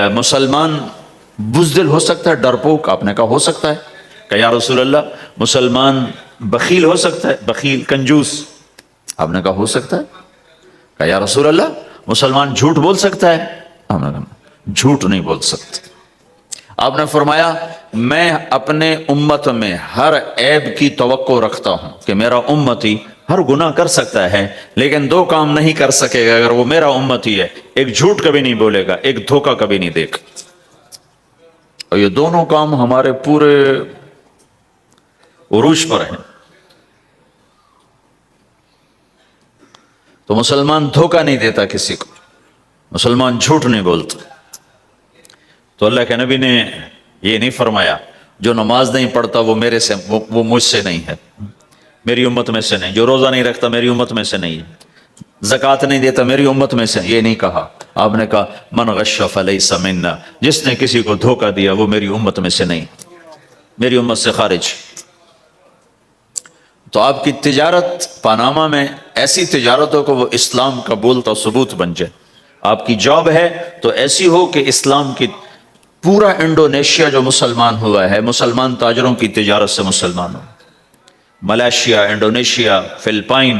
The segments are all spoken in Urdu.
مسلمان بزدل ہو سکتا ہے، ڈرپوک؟ آپ نے کہا ہو سکتا ہے. کہ یا رسول اللہ مسلمان بخیل ہو سکتا ہے، بخیل کنجوس؟ آپ نے کہا ہو سکتا ہے. کہ یا رسول اللہ مسلمان جھوٹ بول سکتا ہے؟ آپ نے کہا جھوٹ نہیں بول سکتا. آپ نے فرمایا میں اپنے امت میں ہر عیب کی توقع رکھتا ہوں کہ میرا امتی ہر گناہ کر سکتا ہے لیکن دو کام نہیں کر سکے گا اگر وہ میرا امتی ہے. ایک جھوٹ کبھی نہیں بولے گا، ایک دھوکہ کبھی نہیں دے گا. اور یہ دونوں کام ہمارے پورے عروج پر ہیں. تو مسلمان دھوکہ نہیں دیتا کسی کو، مسلمان جھوٹ نہیں بولتا. تو اللہ کے نبی نے یہ نہیں فرمایا جو نماز نہیں پڑھتا وہ میرے سے، وہ مجھ سے نہیں ہے، میری امت میں سے نہیں. جو روزہ نہیں رکھتا میری امت میں سے نہیں ہے. زکوٰۃ نہیں دیتا میری امت میں سے. یہ نہیں کہا. آپ نے کہا من غش فلیس منا، جس نے کسی کو دھوکہ دیا وہ میری امت میں سے نہیں، میری امت سے خارج. تو آپ کی تجارت پاناما میں ایسی تجارت ہو کہ وہ اسلام کا بولتا ثبوت بن جائے. آپ کی جاب ہے تو ایسی ہو کہ اسلام کی پورا انڈونیشیا جو مسلمان ہوا ہے، مسلمان تاجروں کی تجارت سے مسلمان ہو. ملائیشیا، انڈونیشیا، فلپائن،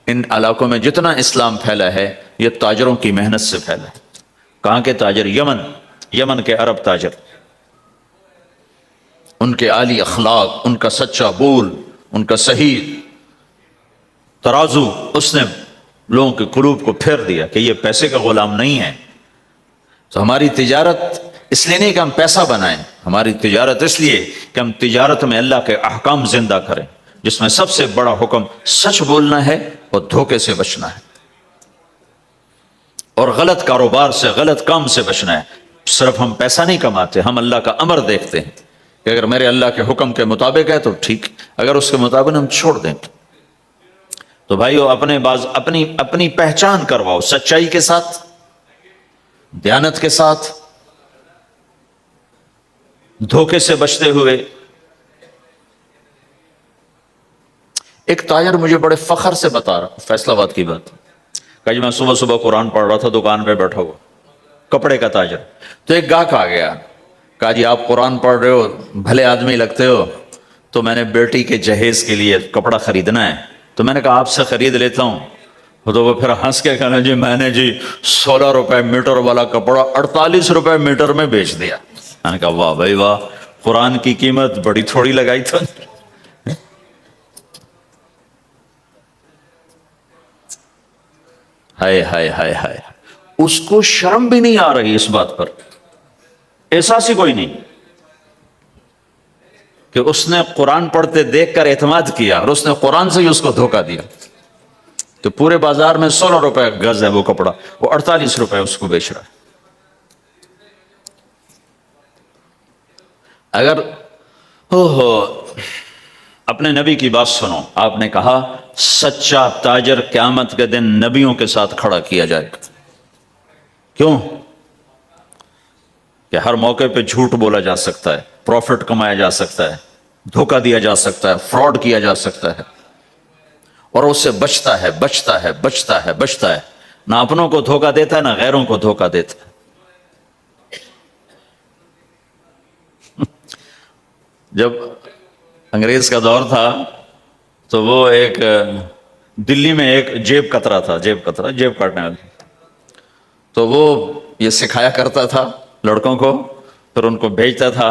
ان علاقوں میں جتنا اسلام پھیلا ہے یہ تاجروں کی محنت سے پھیلا ہے. کہاں کے تاجر؟ یمن کے عرب تاجر. ان کے عالی اخلاق، ان کا سچا بول، ان کا صحیح ترازو، اس نے لوگوں کے قلوب کو پھیر دیا کہ یہ پیسے کا غلام نہیں ہے. تو ہماری تجارت اس لیے نہیں کہ ہم پیسہ بنائیں، ہماری تجارت اس لیے کہ ہم تجارت میں اللہ کے احکام زندہ کریں، جس میں سب سے بڑا حکم سچ بولنا ہے اور دھوکے سے بچنا ہے اور غلط کاروبار سے، غلط کام سے بچنا ہے. صرف ہم پیسہ نہیں کماتے، ہم اللہ کا امر دیکھتے ہیں کہ اگر میرے اللہ کے حکم کے مطابق ہے تو ٹھیک، اگر اس کے مطابق ہم چھوڑ دیں. تو بھائیو اپنی پہچان کرواؤ سچائی کے ساتھ، دیانت کے ساتھ، دھوکے سے بچتے ہوئے. ایک تاجر مجھے بڑے فخر سے بتا رہا، فیصل آباد کی بات، کہ جی میں صبح صبح قرآن پڑھ رہا تھا دکان پہ بیٹھا ہوا، کپڑے کا تاجر. تو ایک گاہک آ گیا، کہا جی آپ قرآن پڑھ رہے ہو، بھلے آدمی لگتے ہو، تو میں نے بیٹی کے جہیز کے لیے کپڑا خریدنا ہے. تو میں نے کہا آپ سے خرید لیتا ہوں. تو وہ پھر ہنس کے کہنا جی میں نے 16 روپے میٹر والا کپڑا 48 روپے میٹر میں بیچ دیا. میں نے کہا واہ بھائی واہ، قرآن کی قیمت بڑی تھوڑی لگائی تھا. ہائے ہائے ہائے ہائے، اس کو شرم بھی نہیں آ رہی اس بات پر، احساس ہی کوئی نہیں کہ اس نے قرآن پڑھتے دیکھ کر اعتماد کیا اور اس نے قرآن سے ہی اس کو دھوکہ دیا. تو پورے بازار میں 16 روپے گز ہے وہ کپڑا، وہ 48 روپے اس کو بیچ رہا ہے. اگر اپنے نبی کی بات سنو، آپ نے کہا سچا تاجر قیامت کے دن نبیوں کے ساتھ کھڑا کیا جائے گا. کیوں؟ کہ ہر موقع پہ جھوٹ بولا جا سکتا ہے، پروفٹ کمایا جا سکتا ہے، دھوکہ دیا جا سکتا ہے، فراڈ کیا جا سکتا ہے، اور اس سے بچتا ہے بچتا ہے بچتا ہے بچتا ہے. نہ اپنوں کو دھوکہ دیتا ہے نہ غیروں کو دھوکہ دیتا ہے. جب انگریز کا دور تھا تو وہ ایک دلی میں ایک جیب کترا تھا، جیب کاٹنے والا. تو وہ یہ سکھایا کرتا تھا لڑکوں کو، پھر ان کو بھیجتا تھا.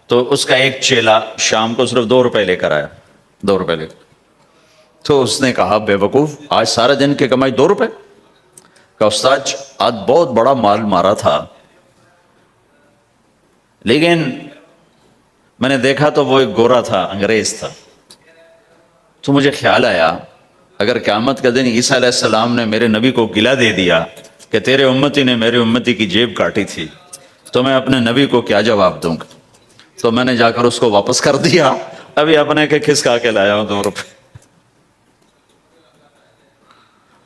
تو اس کا ایک چیلا شام کو صرف 2 روپے لے کر آیا، 2 روپے لے کر. تو اس نے کہا بے وقوف، آج سارا دن کی کمائی 2 روپے؟ کہ استاد آج بہت بڑا مال مارا تھا، لیکن میں نے دیکھا تو وہ ایک گورا تھا، انگریز تھا. تو مجھے خیال آیا اگر قیامت کا دن عیسیٰ علیہ السلام نے میرے نبی کو گلہ دے دیا کہ تیرے امتی نے میرے امتی کی جیب کاٹی تھی، تو میں اپنے نبی کو کیا جواب دوں گا؟ تو میں نے جا کر اس کو واپس کر دیا. ابھی اپنے کے کھسکا کے لایا ہوں 2 روپے.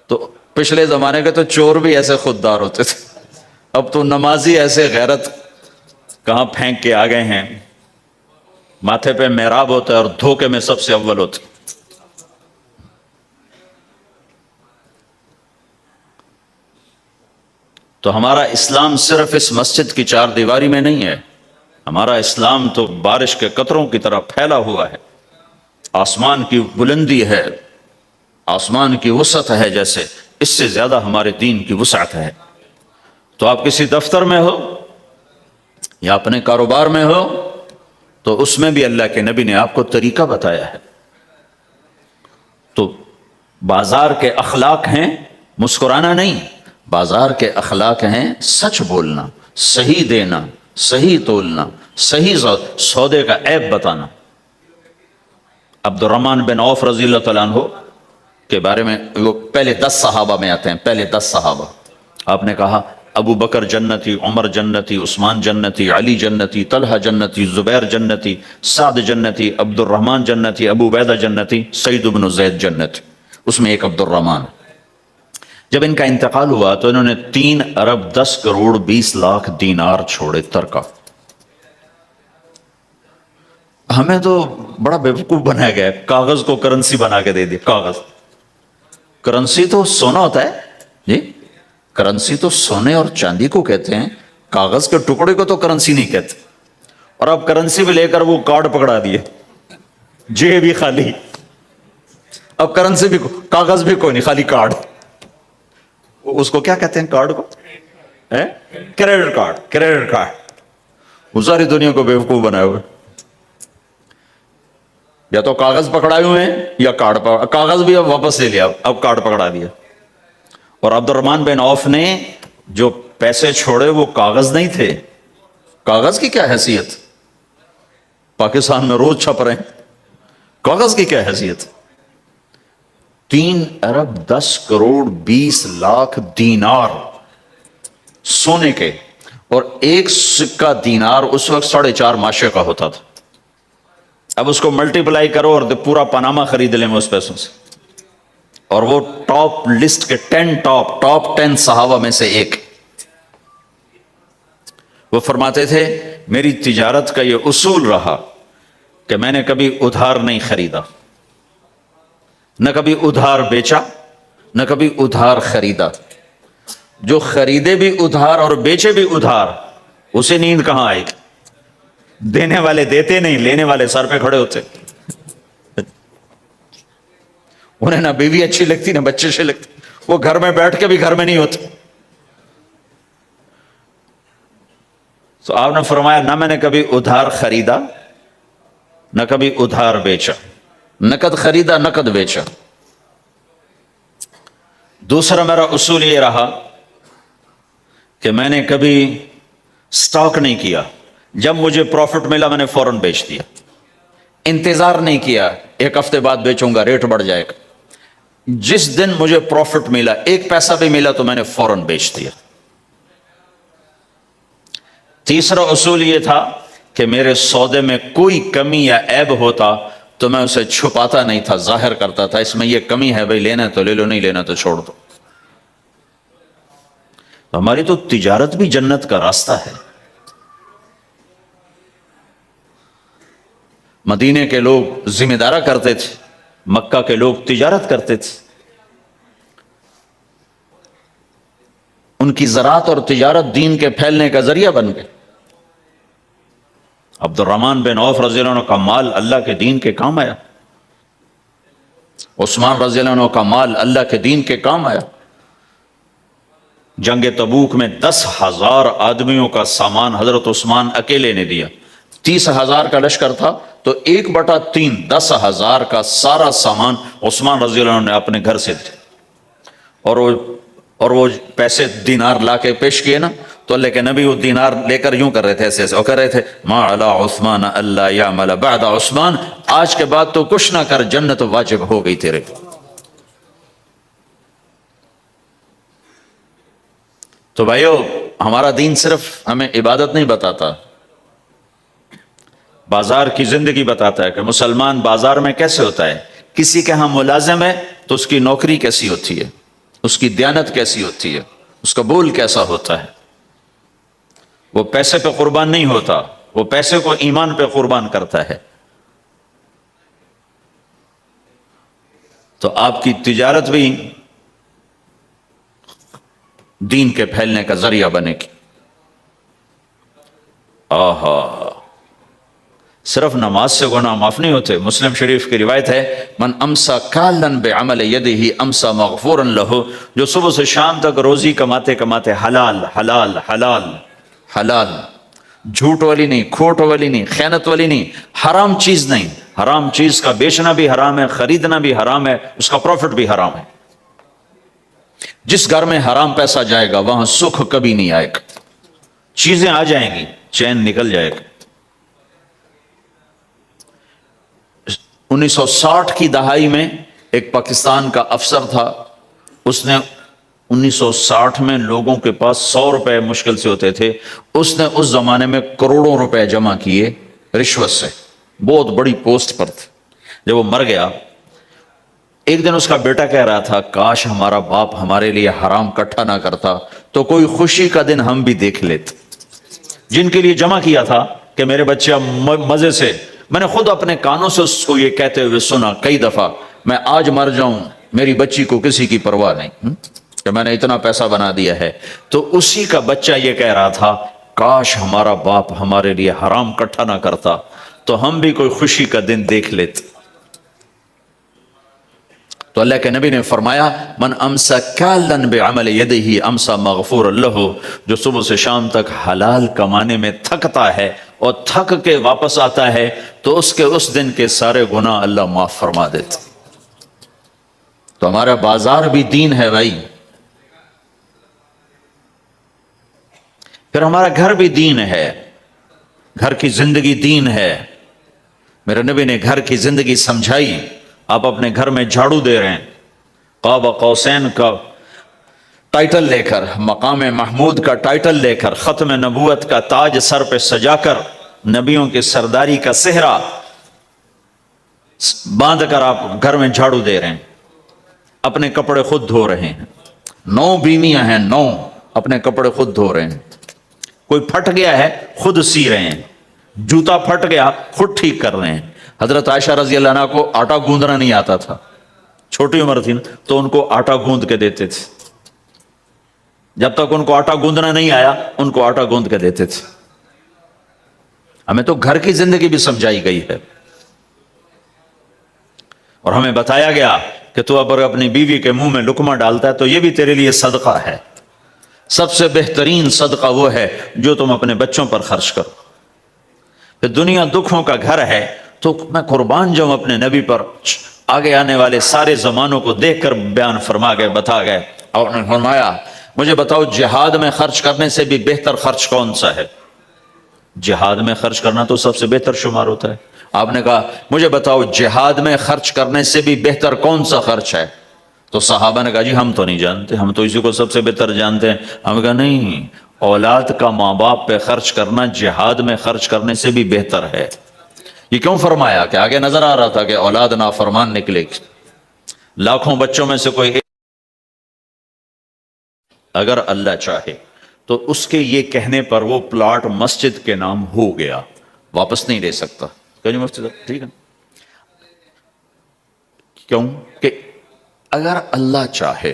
تو پچھلے زمانے کے تو چور بھی ایسے خوددار ہوتے تھے، اب تو نمازی ایسے غیرت کہاں پھینک کے آ گئے ہیں. ماتھے پہ محراب ہوتا ہے اور دھوکے میں سب سے اول ہوتا ہے. تو ہمارا اسلام صرف اس مسجد کی چار دیواری میں نہیں ہے، ہمارا اسلام تو بارش کے قطروں کی طرح پھیلا ہوا ہے، آسمان کی بلندی ہے، آسمان کی وسعت ہے، جیسے اس سے زیادہ ہمارے دین کی وسعت ہے۔ تو آپ کسی دفتر میں ہو یا اپنے کاروبار میں ہو تو اس میں بھی اللہ کے نبی نے آپ کو طریقہ بتایا ہے۔ تو بازار کے اخلاق ہیں مسکرانا نہیں، بازار کے اخلاق ہیں سچ بولنا، صحیح دینا، صحیح تولنا، صحیح سودے کا عیب بتانا۔ عبد الرحمن بن عوف رضی اللہ تعالیٰ عنہ کے بارے میں، وہ پہلے 10 صحابہ میں آتے ہیں، پہلے 10 صحابہ۔ آپ نے کہا ابو بکر جنتی، عمر جنتی، عثمان جنتی، علی جنتی، طلحہ جنتی، زبیر جنتی، سعد جنتی، عبد الرحمن جنتی، ابو عبیدہ جنتی، سعید بن زید جنتی، اس میں ایک عبد الرحمن۔ جب ان کا انتقال ہوا تو انہوں نے 3 ارب 10 کروڑ 20 لاکھ دینار چھوڑے ترکہ۔ ہمیں تو بڑا بیوقوف بنایا گیا ہے، کاغذ کو کرنسی بنا کے دے دیا۔ کاغذ، کرنسی تو سونا ہوتا ہے جی، کرنسی تو سونے اور چاندی کو کہتے ہیں، کاغذ کے ٹکڑے کو تو کرنسی نہیں کہتے۔ اور اب کرنسی بھی لے کر وہ کارڈ پکڑا دیے، جیب بھی خالی، اب کرنسی بھی، کاغذ بھی کوئی نہیں، خالی کارڈ۔ اس کو کیا کہتے ہیں کارڈ کو؟ Credit card, credit card. وہ ساری دنیا کو بیوقوف بنائے ہوئے، یا تو کاغذ پکڑائے ہوئے ہیں یا کارڈ پکڑا، کاغذ بھی اب واپس لے لیا، اب کارڈ پکڑا دیا۔ اور عبد الرحمن بن عوف نے جو پیسے چھوڑے وہ کاغذ نہیں تھے، کاغذ کی کیا حیثیت، پاکستان میں روز چھپ رہے ہیں، کاغذ کی کیا حیثیت؟ 3 ارب 10 کروڑ 20 لاکھ دینار سونے کے، اور ایک سکہ دینار اس وقت 4.5 ماشے کا ہوتا تھا۔ اب اس کو ملٹیپلائی کرو اور پورا پاناما خرید لیں اس پیسوں سے۔ اور وہ ٹاپ لسٹ کے 10 ٹاپ 10 صحابہ میں سے ایک۔ وہ فرماتے تھے میری تجارت کا یہ اصول رہا کہ میں نے کبھی ادھار نہیں خریدا، نہ کبھی ادھار بیچا، نہ کبھی ادھار خریدا۔ جو خریدے بھی ادھار اور بیچے بھی ادھار، اسے نیند کہاں آئے گی؟ دینے والے دیتے نہیں، لینے والے سر پہ کھڑے ہوتے۔ انہیں نہ بیوی اچھی لگتی نہ بچے اچھے لگتے، وہ گھر میں بیٹھ کے بھی گھر میں نہیں ہوتے۔ تو آپ نے فرمایا نہ میں نے کبھی ادھار خریدا، نہ کبھی ادھار بیچا، نقد خریدا نقد بیچا۔ دوسرا میرا اصول یہ رہا کہ میں نے کبھی سٹاک نہیں کیا، جب مجھے پروفٹ ملا میں نے فوراً بیچ دیا، انتظار نہیں کیا 1 ہفتے بعد بیچوں گا ریٹ بڑھ جائے گا، جس دن مجھے پروفٹ ملا 1 پیسہ بھی ملا تو میں نے فوراً بیچ دیا۔ تیسرا اصول یہ تھا کہ میرے سودے میں کوئی کمی یا عیب ہوتا تو میں اسے چھپاتا نہیں تھا، ظاہر کرتا تھا، اس میں یہ کمی ہے بھائی، لینا ہے تو لے لو، نہیں لینا تو چھوڑ دو۔ ہماری تو تجارت بھی جنت کا راستہ ہے۔ مدینے کے لوگ ذمہ دارا کرتے تھے، مکہ کے لوگ تجارت کرتے تھے، ان کی زراعت اور تجارت دین کے پھیلنے کا ذریعہ بن گئے۔ عبد الرحمن بن عوف رضی اللہ عنہ کا مال اللہ کے دین کے کام آیا، عثمان رضی اللہ عنہ کا مال اللہ کے دین کے کام آیا۔ جنگ تبوک میں 10,000 آدمیوں کا سامان حضرت عثمان اکیلے نے دیا۔ 30,000 کا لشکر تھا تو 1/3 10,000 کا سارا سامان عثمان رضی اللہ عنہ نے اپنے گھر سے دیا۔ اور وہ پیسے دینار لا کے پیش کیے نا، تو اللہ کے نبی وہ دینار لے کر یوں کر رہے تھے، ایسے ایسے، اور کہہ رہے تھے ما علی عثمان اللہ یعمل بعد عثمان، آج کے بعد تو کچھ نہ کر، جنت واجب ہو گئی تیرے۔ تو بھائیو، ہمارا دین صرف ہمیں عبادت نہیں بتاتا، بازار کی زندگی بتاتا ہے کہ مسلمان بازار میں کیسے ہوتا ہے۔ کسی کے ہاں ملازم ہے تو اس کی نوکری کیسی ہوتی ہے، اس کی دیانت کیسی ہوتی ہے، اس کا بول کیسا ہوتا ہے۔ وہ پیسے پہ قربان نہیں ہوتا، وہ پیسے کو ایمان پہ قربان کرتا ہے۔ تو آپ کی تجارت بھی دین کے پھیلنے کا ذریعہ بنے گی۔ آہا، صرف نماز سے گناہ معاف نہیں ہوتے۔ مسلم شریف کی روایت ہے، من امسا کالن بعمل یدہ امسا مغفورا لہ، جو صبح سے شام تک روزی کماتے کماتے حلال حلال حلال حلال، جھوٹ والی نہیں، کھوٹ والی نہیں، خیانت والی نہیں، حرام چیز نہیں، حرام چیز کا بیچنا بھی حرام ہے، خریدنا بھی حرام ہے، اس کا پروفٹ بھی حرام ہے۔ جس گھر میں حرام پیسہ جائے گا وہاں سکھ کبھی نہیں آئے گا، چیزیں آ جائیں گی، چین نکل جائے گا۔ 1960 کی دہائی میں ایک پاکستان کا افسر تھا، اس نے 1960 میں لوگوں کے پاس 100 روپے مشکل سے ہوتے تھے، اس نے اس زمانے میں کروڑوں روپے جمع کیے رشوت سے، بہت بڑی پوسٹ پر تھے۔ جب وہ مر گیا، ایک دن اس کا بیٹا کہہ رہا تھا، کاش ہمارا باپ ہمارے لیے حرام کٹھا نہ کرتا تو کوئی خوشی کا دن ہم بھی دیکھ لیتے۔ جن کے لیے جمع کیا تھا کہ میرے بچے اب مزے سے، میں نے خود اپنے کانوں سے اس کو یہ کہتے ہوئے سنا کئی دفعہ، میں آج مر جاؤں میری بچی کو کسی کی پرواہ نہیں کہ میں نے اتنا پیسہ بنا دیا ہے۔ تو اسی کا بچہ یہ کہہ رہا تھا، کاش ہمارا باپ ہمارے لیے حرام کٹھا نہ کرتا تو ہم بھی کوئی خوشی کا دن دیکھ لیتے۔ تو اللہ کے نبی نے فرمایا، من امسا کالن بعمل یدہ امسا مغفور لہ، جو صبح سے شام تک حلال کمانے میں تھکتا ہے اور تھک کے واپس آتا ہے تو اس کے اس دن کے سارے گناہ اللہ معاف فرما دیتا۔ تو ہمارا بازار بھی دین ہے بھائی، پھر ہمارا گھر بھی دین ہے، گھر کی زندگی دین ہے۔ میرے نبی نے گھر کی زندگی سمجھائی۔ آپ اپنے گھر میں جھاڑو دے رہے ہیں، قاب قوسین کا ٹائٹل لے کر، مقام محمود کا ٹائٹل لے کر، ختم نبوت کا تاج سر پہ سجا کر، نبیوں کے سرداری کا صحرا باندھ کر آپ گھر میں جھاڑو دے رہے ہیں، اپنے کپڑے خود دھو رہے ہیں، 9 بیویاں ہیں، 9 اپنے کپڑے خود دھو رہے ہیں، کوئی پھٹ گیا ہے خود سی رہے ہیں، جوتا پھٹ گیا خود ٹھیک کر رہے ہیں۔ حضرت عائشہ رضی اللہ عنہ کو آٹا گوندنا نہیں آتا تھا، چھوٹی عمر تھی تو ان کو آٹا گوند کے دیتے تھے، جب تک ان کو آٹا گوندنا نہیں آیا ان کو آٹا گوند کے دیتے تھے۔ ہمیں تو گھر کی زندگی بھی سمجھائی گئی ہے، اور ہمیں بتایا گیا کہ تو اگر اپنی بیوی کے منہ میں لقمہ ڈالتا ہے تو یہ بھی تیرے لیے صدقہ ہے۔ سب سے بہترین صدقہ وہ ہے جو تم اپنے بچوں پر خرچ کرو۔ پھر دنیا دکھوں کا گھر ہے تو میں قربان جاؤں اپنے نبی پر، آگے آنے والے سارے زمانوں کو دیکھ کر بیان فرما گئے، بتا گئے، اور انہوں نے فرمایا، مجھے بتاؤ جہاد میں خرچ کرنے سے بھی بہتر خرچ کون سا ہے؟ جہاد میں خرچ کرنا تو سب سے بہتر شمار ہوتا ہے۔ آپ نے کہا مجھے بتاؤ جہاد میں خرچ کرنے سے بھی بہتر کون سا خرچ ہے؟ تو صحابہ نے کہا جی ہم تو نہیں جانتے، ہم تو اسی کو سب سے بہتر جانتے ہیں۔ ہم نے کہا نہیں، اولاد کا ماں باپ پہ خرچ کرنا جہاد میں خرچ کرنے سے بھی بہتر ہے۔ یہ کیوں فرمایا؟ کہ آگے نظر آ رہا تھا کہ اولاد نافرمان نکلے گی، لاکھوں بچوں میں سے کوئی اگر اللہ چاہے تو اس کے یہ کہنے پر وہ پلاٹ مسجد کے نام ہو گیا، واپس نہیں لے سکتا۔ کہ جی مفتی صاحب ٹھیک ہے، کیوں کہ اگر اللہ چاہے،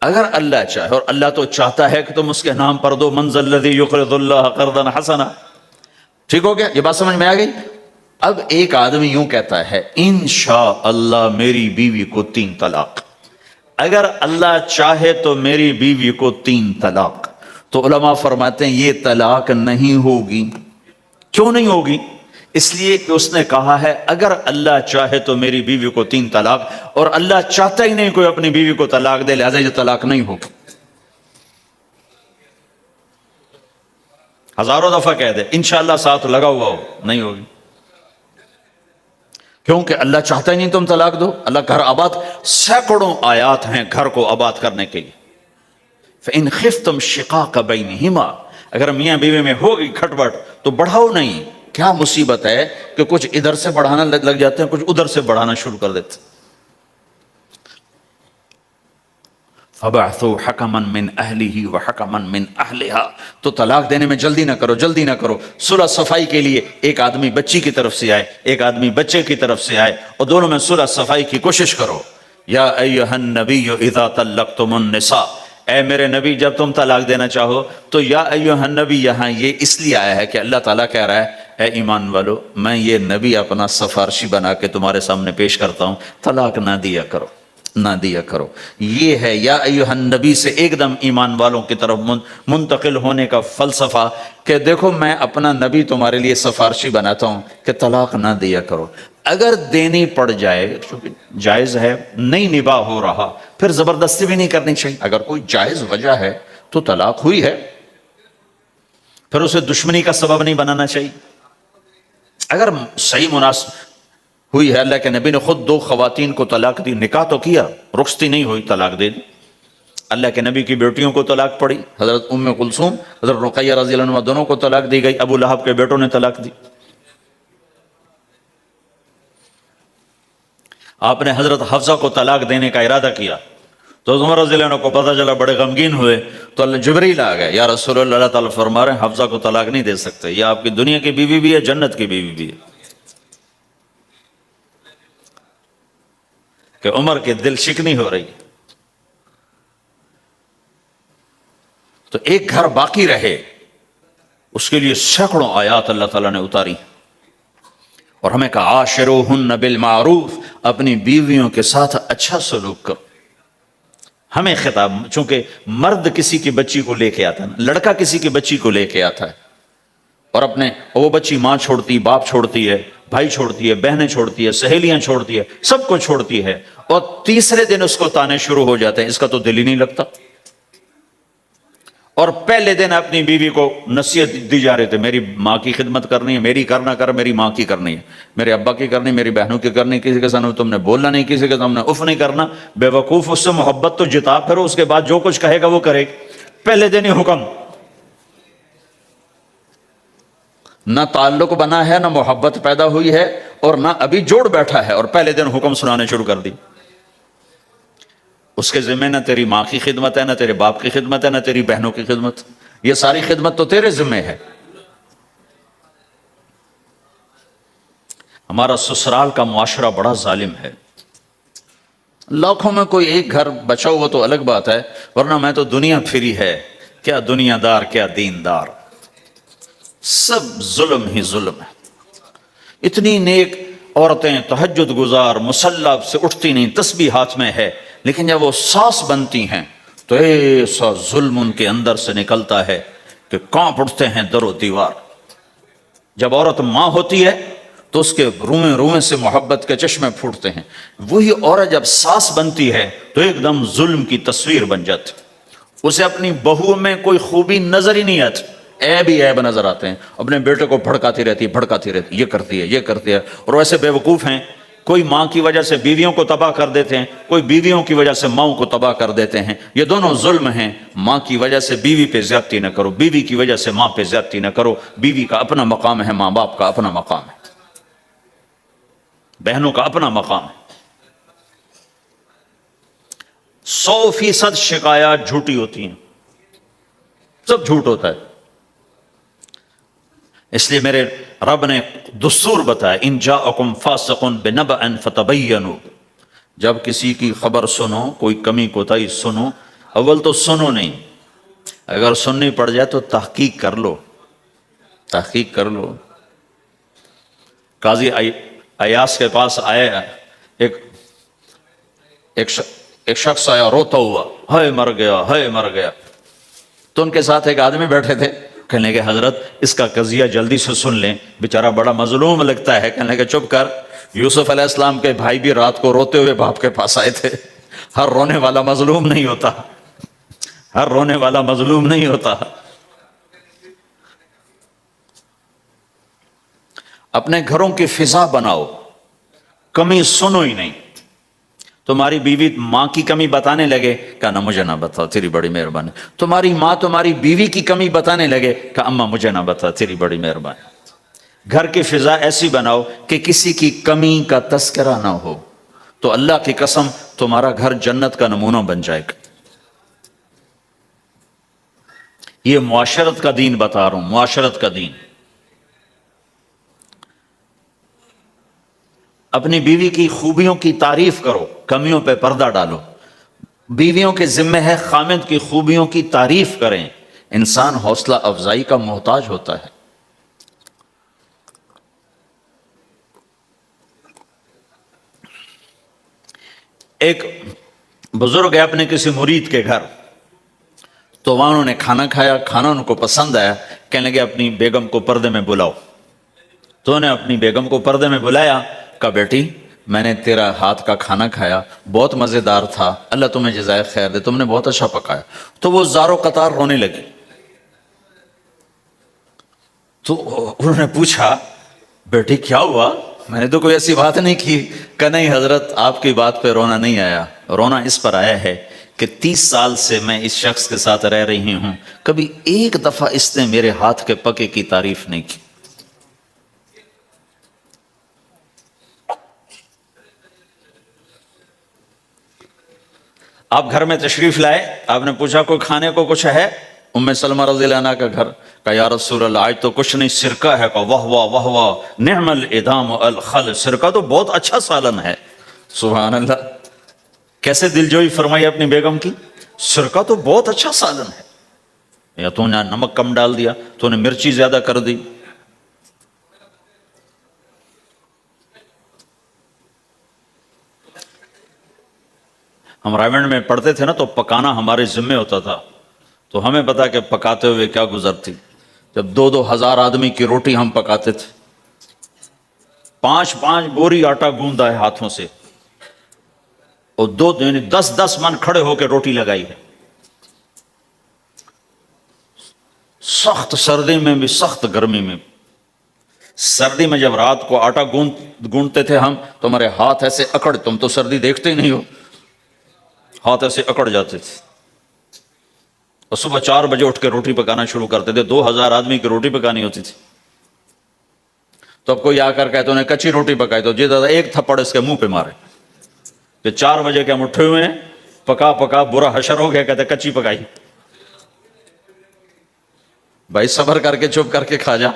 اگر اللہ چاہے، اور اللہ تو چاہتا ہے کہ تم اس کے نام پر دو، من ذا الذی یقرض اللہ قرضا حسنا۔ ٹھیک ہو گیا؟ یہ بات سمجھ میں آ گئی؟ اب ایک آدمی یوں کہتا ہے انشاءاللہ میری بیوی کو 3 طلاق، اگر اللہ چاہے تو میری بیوی کو 3 طلاق، تو علماء فرماتے ہیں یہ طلاق نہیں ہوگی۔ کیوں نہیں ہوگی؟ اس لیے کہ اس نے کہا ہے اگر اللہ چاہے تو میری بیوی کو 3 طلاق، اور اللہ چاہتا ہی نہیں کوئی اپنی بیوی کو طلاق دے، لہذا یہ طلاق نہیں ہوگی۔ ہزاروں دفعہ کہہ دے انشاءاللہ ساتھ لگا ہوا ہو، نہیں ہوگی، کیونکہ اللہ چاہتا ہی نہیں تم طلاق دو۔ اللہ گھر آباد، سینکڑوں آیات ہیں گھر کو آباد کرنے کے لیے۔ فَإِنْ خِفْتُمْ شِقَاقَ بَيْنِهِمَا، اگر میاں بیوی میں ہوگی کھٹپٹ تو بڑھاؤ نہیں۔ کیا مصیبت ہے کہ کچھ ادھر سے بڑھانا لگ جاتے ہیں، کچھ ادھر سے بڑھانا شروع کر دیتے ہیں۔ فَبَعْثُوا حَكَمًا مِّنْ أَهْلِهِ وَحَكَمًا مِّنْ أَهْلِهَا، تو طلاق دینے میں جلدی نہ کرو، جلدی نہ کرو۔ صلح صفائی کے لیے ایک آدمی بچی کی طرف سے آئے، ایک آدمی بچے کی طرف سے آئے، اور دونوں میں صلح صفائی کی کوشش کرو۔ یا ایھا النبی اذا طلقتم النساء، اے میرے نبی جب تم طلاق دینا چاہو تو یا ایھا النبی یہاں یہ اس لیے آیا ہے کہ اللہ تعالیٰ کہہ رہا ہے اے ایمان والو میں یہ نبی اپنا سفارشی بنا کے تمہارے سامنے پیش کرتا ہوں، طلاق نہ دیا کرو، نہ دیا کرو۔ یہ ہے یا ایھا النبی سے ایک دم ایمان والوں کی طرف منتقل ہونے کا فلسفہ کہ دیکھو میں اپنا نبی تمہارے لیے سفارشی بناتا ہوں کہ طلاق نہ دیا کرو۔ اگر دینی پڑ جائے چونکہ جائز ہے، نہیں نباہ ہو رہا، پھر زبردستی بھی نہیں کرنی چاہیے۔ اگر کوئی جائز وجہ ہے تو طلاق ہوئی ہے، پھر اسے دشمنی کا سبب نہیں بنانا چاہیے۔ اگر صحیح مناسب ہوئی ہے، اللہ کے نبی نے خود 2 خواتین کو طلاق دی، نکاح تو کیا، رخصتی نہیں ہوئی، طلاق دے دی۔ اللہ کے نبی کی بیٹیوں کو طلاق پڑی، حضرت ام کلثوم، حضرت رقیہ رضی اللہ عنہ دونوں کو طلاق دی گئی، ابو لہب کے بیٹوں نے طلاق دی۔ آپ نے حضرت حفصہ کو طلاق دینے کا ارادہ کیا تو عمر رضی اللہ عنہ کو پتہ چلا، بڑے غمگین ہوئے، تو اللہ جبریل آ گئے، یا رسول اللہ، اللہ تعالیٰ فرما رہے ہیں حفصہ کو طلاق نہیں دے سکتے، یہ آپ کی دنیا کی بیوی بھی ہے، جنت کی بیوی بھی ہے۔ کہ عمر کے دل شکنی ہو رہی، تو ایک گھر باقی رہے اس کے لیے سینکڑوں آیات اللہ تعالیٰ نے اتاری، اور ہمیں کہا عاشروہن بالمعروف، اپنی بیویوں کے ساتھ اچھا سلوک کرو۔ ہمیں خطاب، چونکہ مرد کسی کی بچی کو لے کے آتا ہے، لڑکا کسی کی بچی کو لے کے آتا ہے، اور وہ بچی ماں چھوڑتی، باپ چھوڑتی ہے، بھائی چھوڑتی ہے، بہنیں چھوڑتی ہے، سہیلیاں چھوڑتی ہے، سب کو چھوڑتی ہے، اور تیسرے دن اس کو تانے شروع ہو جاتے ہیں، اس کا تو دل ہی نہیں لگتا۔ اور پہلے دن اپنی بیوی کو نصیحت دی جا رہے تھے، میری ماں کی خدمت کرنی ہے، میری کرنا کر، میری ماں کی کرنی ہے، میرے ابا کی کرنی، میری بہنوں کی کرنی، کسی کے سامنے تم نے بولنا نہیں، کسی کے سامنے اف نہیں کرنا، بے وقوف، اس سے محبت تو جتا، پھر اس کے بعد جو کچھ کہے گا وہ کرے، پہلے دن ہی حکم۔ نہ تعلق بنا ہے، نہ محبت پیدا ہوئی ہے، اور نہ ابھی جوڑ بیٹھا ہے، اور پہلے دن حکم سنانے شروع کر دی۔ اس کے ذمہ نہ تیری ماں کی خدمت ہے، نہ تیرے باپ کی خدمت ہے، نہ تیری بہنوں کی خدمت، یہ ساری خدمت تو تیرے ذمہ ہے۔ ہمارا سسرال کا معاشرہ بڑا ظالم ہے، لاکھوں میں کوئی ایک گھر بچا ہوا تو الگ بات ہے، ورنہ میں تو دنیا پھری ہے، کیا دنیا دار کیا دین دار، سب ظلم ہی ظلم ہے۔ اتنی نیک عورتیں تہجد گزار مصلی سے اٹھتی نہیں، تسبیح ہاتھ میں ہے، لیکن جب وہ ساس بنتی ہیں تو ایسا ظلم ان کے اندر سے نکلتا ہے کہ کانپ اٹھتے ہیں در و دیوار۔ جب عورت ماں ہوتی ہے تو اس کے روئیں روئیں سے محبت کے چشمے پھوٹتے ہیں، وہی عورت جب ساس بنتی ہے تو ایک دم ظلم کی تصویر بن جاتی، اسے اپنی بہو میں کوئی خوبی نظر ہی نہیں آتی، عیب ہی عیب نظر آتے ہیں، اپنے بیٹے کو بھڑکاتی رہتی، یہ کرتی ہے، یہ کرتی ہے، اور ویسے بے وقوف ہیں، کوئی ماں کی وجہ سے بیویوں کو تباہ کر دیتے ہیں، کوئی بیویوں کی وجہ سے ماؤں کو تباہ کر دیتے ہیں، یہ دونوں ظلم ہیں۔ ماں کی وجہ سے بیوی پہ زیادتی نہ کرو، بیوی کی وجہ سے ماں پہ زیادتی نہ کرو، بیوی کا اپنا مقام ہے، ماں باپ کا اپنا مقام ہے، بہنوں کا اپنا مقام ہے۔ 100% شکایات جھوٹی ہوتی ہیں، سب جھوٹ ہوتا ہے۔ اس لیے میرے رب نے دستور بتایا، ان جاءکم فاسق بنبأ فتبینوا، جب کسی کی خبر سنو، کوئی کمی کوتاہی سنو، اول تو سنو نہیں، اگر سننی پڑ جائے تو تحقیق کر لو، تحقیق کر لو۔ قاضی ایاس کے پاس آیا ایک شخص آیا روتا ہوا، ہائے مر گیا، ہائے مر گیا، تو ان کے ساتھ ایک آدمی بیٹھے تھے، کہنے لگے حضرت اس کا قضیہ جلدی سے سن لیں، بیچارہ بڑا مظلوم لگتا ہے۔ کہنے لگے چپ کر، یوسف علیہ السلام کے بھائی بھی رات کو روتے ہوئے باپ کے پاس آئے تھے، ہر رونے والا مظلوم نہیں ہوتا، ہر رونے والا مظلوم نہیں ہوتا۔ اپنے گھروں کی فضا بناؤ، کمی سنو ہی نہیں۔ تمہاری بیوی ماں کی کمی بتانے لگے، کہنا مجھے نہ بتا، تیری بڑی مہربانی۔ تمہاری ماں تمہاری بیوی کی کمی بتانے لگے، کہ اماں مجھے نہ بتا، تیری بڑی مہربانی۔ گھر کی فضا ایسی بناؤ کہ کسی کی کمی کا تذکرہ نہ ہو، تو اللہ کی قسم تمہارا گھر جنت کا نمونہ بن جائے گا۔ یہ معاشرت کا دین بتا رہا ہوں، معاشرت کا دین۔ اپنی بیوی کی خوبیوں کی تعریف کرو، کمیوں پہ پردہ ڈالو۔ بیویوں کے ذمہ ہے خامد کی خوبیوں کی تعریف کریں. انسان حوصلہ افزائی کا محتاج ہوتا ہے. ایک بزرگ ہے اپنے کسی مرید کے گھر، تو وہاں انہوں نے کھانا کھایا، کھانا ان کو پسند آیا، کہنے لگے اپنی بیگم کو پردے میں بلاؤ. تو انہوں نے اپنی بیگم کو پردے میں بلایا، کہا بیٹی میں نے تیرا ہاتھ کا کھانا کھایا، بہت مزیدار تھا، اللہ تمہیں جزائے خیر دے، تم نے بہت اچھا پکایا. تو وہ زار و قطار رونے لگی. تو انہوں نے پوچھا بیٹی کیا ہوا؟ میں نے تو کوئی ایسی بات نہیں کی. کہ نہیں حضرت آپ کی بات پہ رونا نہیں آیا، رونا اس پر آیا ہے کہ 30 سال سے میں اس شخص کے ساتھ رہ رہی ہوں، کبھی ایک دفعہ اس نے میرے ہاتھ کے پکے کی تعریف نہیں کی. آپ گھر میں تشریف لائے، آپ نے پوچھا کوئی کھانے کو کچھ ہے؟ ام سلمہ رضی اللہ عنہ کا گھر. کہا یا رسول اللہ آج تو کچھ نہیں، سرکہ ہے. کہا واہ واہ واہ واہ، نعم الادام الخل، سرکہ تو بہت اچھا سالن ہے. سبحان اللہ، کیسے دلجوئی فرمائی اپنی بیگم کی. سرکہ تو بہت اچھا سالن ہے. یا تو نے نمک کم ڈال دیا، تو نے مرچی زیادہ کر دی. ہم رائمنڈ میں پڑھتے تھے نا، تو پکانا ہمارے ذمے ہوتا تھا، تو ہمیں پتا کہ پکاتے ہوئے کیا گزرتی. جب 2,000 آدمی کی روٹی ہم پکاتے تھے، 5 بوری آٹا گوندا ہے ہاتھوں سے، اور 10 من کھڑے ہو کے روٹی لگائی ہے. سخت سردی میں بھی، سخت گرمی میں بھی. سردی میں جب رات کو آٹا گونڈتے تھے ہم، تو ہمارے ہاتھ ایسے اکڑ، تم تو سردی دیکھتے ہی نہیں ہو، ہاتھ ایسے اکڑ جاتے تھے. اور صبح 4 بجے اٹھ کے روٹی پکانا شروع کرتے تھے. 2,000 آدمی کی روٹی پکانی ہوتی تھی. تو اب کوئی آ کر کہتے انہیں کچی روٹی پکائی، تو جی دادا ایک تھپڑ اس کے منہ پہ مارے کہ 4 بجے کے ہم اٹھے ہوئے ہیں، پکا پکا برا حشر ہو گیا، کہتے کچی پکائی. بھائی صبر کر کے چپ کر کے کھا جا.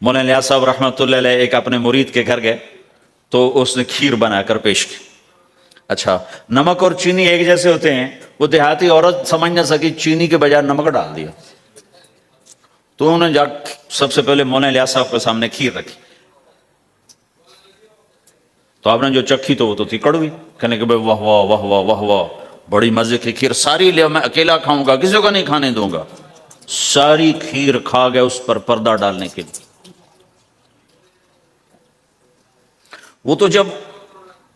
مولانا الیاس صاحب رحمۃ اللہ علیہ ایک اپنے مرید کے گھر گئے، تو اس نے کھیر بنا کر پیش کی. اچھا نمک اور چینی ایک جیسے ہوتے ہیں، وہ دیہاتی عورت سمجھ نہ سکی، چینی کے بجائے نمک ڈال دیا. تو انہوں نے جا سب سے پہلے مولانا الیاس صاحب کے سامنے کھیر رکھی. تو آپ نے جو چکھی تو وہ تو تھی کڑوی. کہنے کہ بھائی واہ واہ واہ واہ واہ واہ، بڑی مزے کی کھیر، ساری لے میں اکیلا کھاؤں گا، کسی کو نہیں کھانے دوں گا. ساری کھیر کھا گئے اس پر پردہ ڈالنے کے لیے. وہ تو جب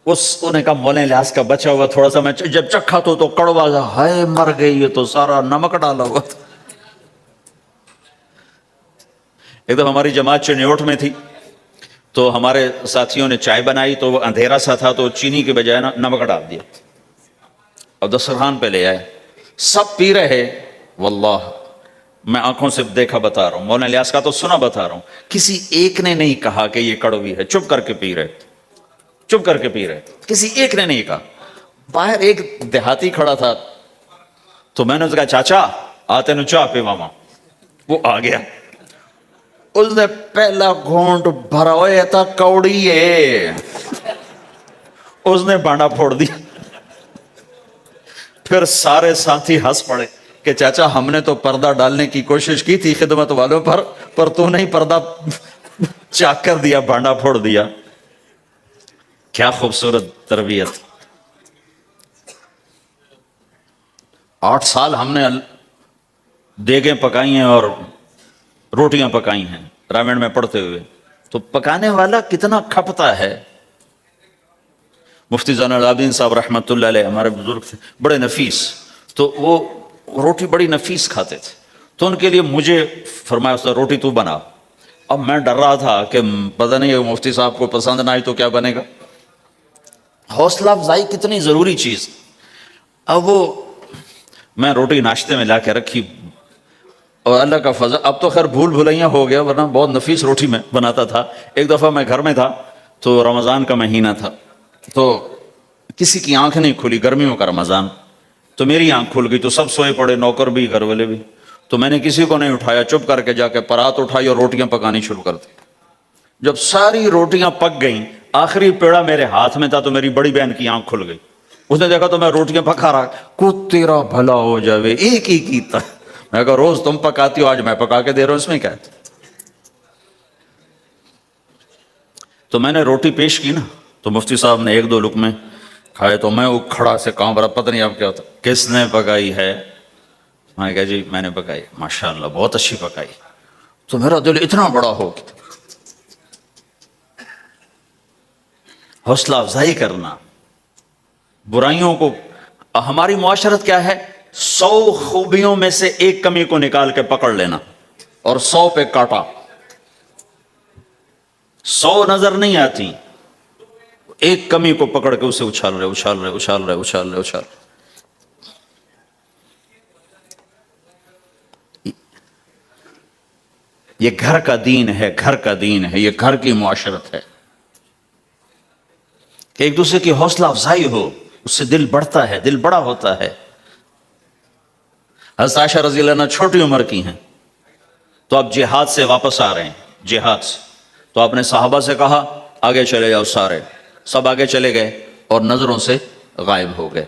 انہوں نے کہا مولانا الیاس کا بچا ہوا تھوڑا سا میں جب چکھا تو کڑوا تھا، ہائے مر گئی، یہ تو سارا نمک ڈالا ہوا تھا. ایک دم ہماری جماعت چنیوٹ میں تھی، تو ہمارے ساتھیوں نے چائے بنائی، تو وہ اندھیرا سا تھا، تو چینی کے بجائے نمک ڈال دیا اور دسترخوان پہ لے آئے. سب پی رہے، واللہ میں آنکھوں سے دیکھا بتا رہا ہوں، مولانا الیاس کا تو سنا بتا رہا ہوں، کسی ایک نے نہیں کہا کہ یہ کڑوی ہے. چپ کر کے پی رہے، چپ کر کے پی رہے، کسی ایک نے نہیں کہا. باہر ایک دیہاتی کھڑا تھا، تو میں نے اس کہا چاچا آتے نو چاہ پی ماما. وہ آ گیا، اس نے پہلا گھونٹ بھرا ہوا تھا، کوڑی ہے، اس نے بانڈا پھوڑ دیا. پھر سارے ساتھی ہنس پڑے کہ چاچا ہم نے تو پردہ ڈالنے کی کوشش کی تھی خدمت والوں پر تو نہیں پردہ چاک کر دیا، بانڈا پھوڑ دیا. کیا خوبصورت تربیت. 8 سال ہم نے دیگیں پکائی ہیں اور روٹیاں پکائی ہیں رامین میں پڑھتے ہوئے. تو پکانے والا کتنا کھپتا ہے. مفتی زین العابدین صاحب رحمۃ اللہ علیہ ہمارے بزرگ تھے، بڑے نفیس، تو وہ روٹی بڑی نفیس کھاتے تھے. تو ان کے لیے مجھے فرمایا اس نے روٹی تو بنا. اب میں ڈر رہا تھا کہ پتہ نہیں مفتی صاحب کو پسند نہ آئی تو کیا بنے گا. حوصلہ افزائی کتنی ضروری چیز. اب وہ میں روٹی ناشتے میں لا کے رکھی، اور اللہ کا فضل، اب تو خیر بھول بھلائیاں ہو گیا، ورنہ بہت نفیس روٹی میں بناتا تھا. ایک دفعہ میں گھر میں تھا، تو رمضان کا مہینہ تھا، تو کسی کی آنکھ نہیں کھلی، گرمیوں کا رمضان، تو میری آنکھ کھل گئی. تو سب سوئے پڑے، نوکر بھی گھر والے بھی. تو میں نے کسی کو نہیں اٹھایا، چپ کر کے جا کے پرات اٹھائی اور روٹیاں پکانی شروع کر دی. جب ساری روٹیاں پک گئیں، آخری پیڑا میرے ہاتھ میں تھا، تو میری بڑی بہن کی آنکھ کھل گئی. اس نے دیکھا تو میں روٹیاں پکا رہا، کو تیرا بھلا ہو جاوے، ایک ہی کیتا، میں کہا روز تم پکاتی ہو، آج میں پکا کے دے رہا ہوں، اس میں کیا ہے؟ تو میں نے روٹی پیش کی نا، تو مفتی صاحب نے ایک دو لقمے کھائے، تو میں وہ کھڑا سے کام رہا، پتہ نہیں اب کیا ہوتا، کس نے پکائی ہے؟ میں نے کہا جی میں نے پکائی، ماشاءاللہ بہت اچھی پکائی۔ تو میرا دل اتنا بڑا ہو گیا، حوصلہ افزائی کرنا، برائیوں کو، ہماری معاشرت کیا ہے، 100 خوبیوں میں سے ایک کمی کو نکال کے پکڑ لینا اور 100 پہ کاٹا، 100 نظر نہیں آتی، ایک کمی کو پکڑ کے اسے اچھال رہے اچھال رہے اچھال رہے اچھال رہے اچھال رہے۔ یہ گھر کا دین ہے، گھر کا دین ہے، یہ گھر کی معاشرت ہے کہ ایک دوسرے کی حوصلہ افزائی ہو، اس سے دل بڑھتا ہے، دل بڑا ہوتا ہے۔ حضرت عائشہ رضی اللہ عنہ چھوٹی عمر کی ہیں، تو اب جہاد سے واپس آ رہے ہیں، جہاد سے، تو آپ نے صحابہ سے کہا آگے چلے جاؤ، سارے سب آگے چلے گئے اور نظروں سے غائب ہو گئے۔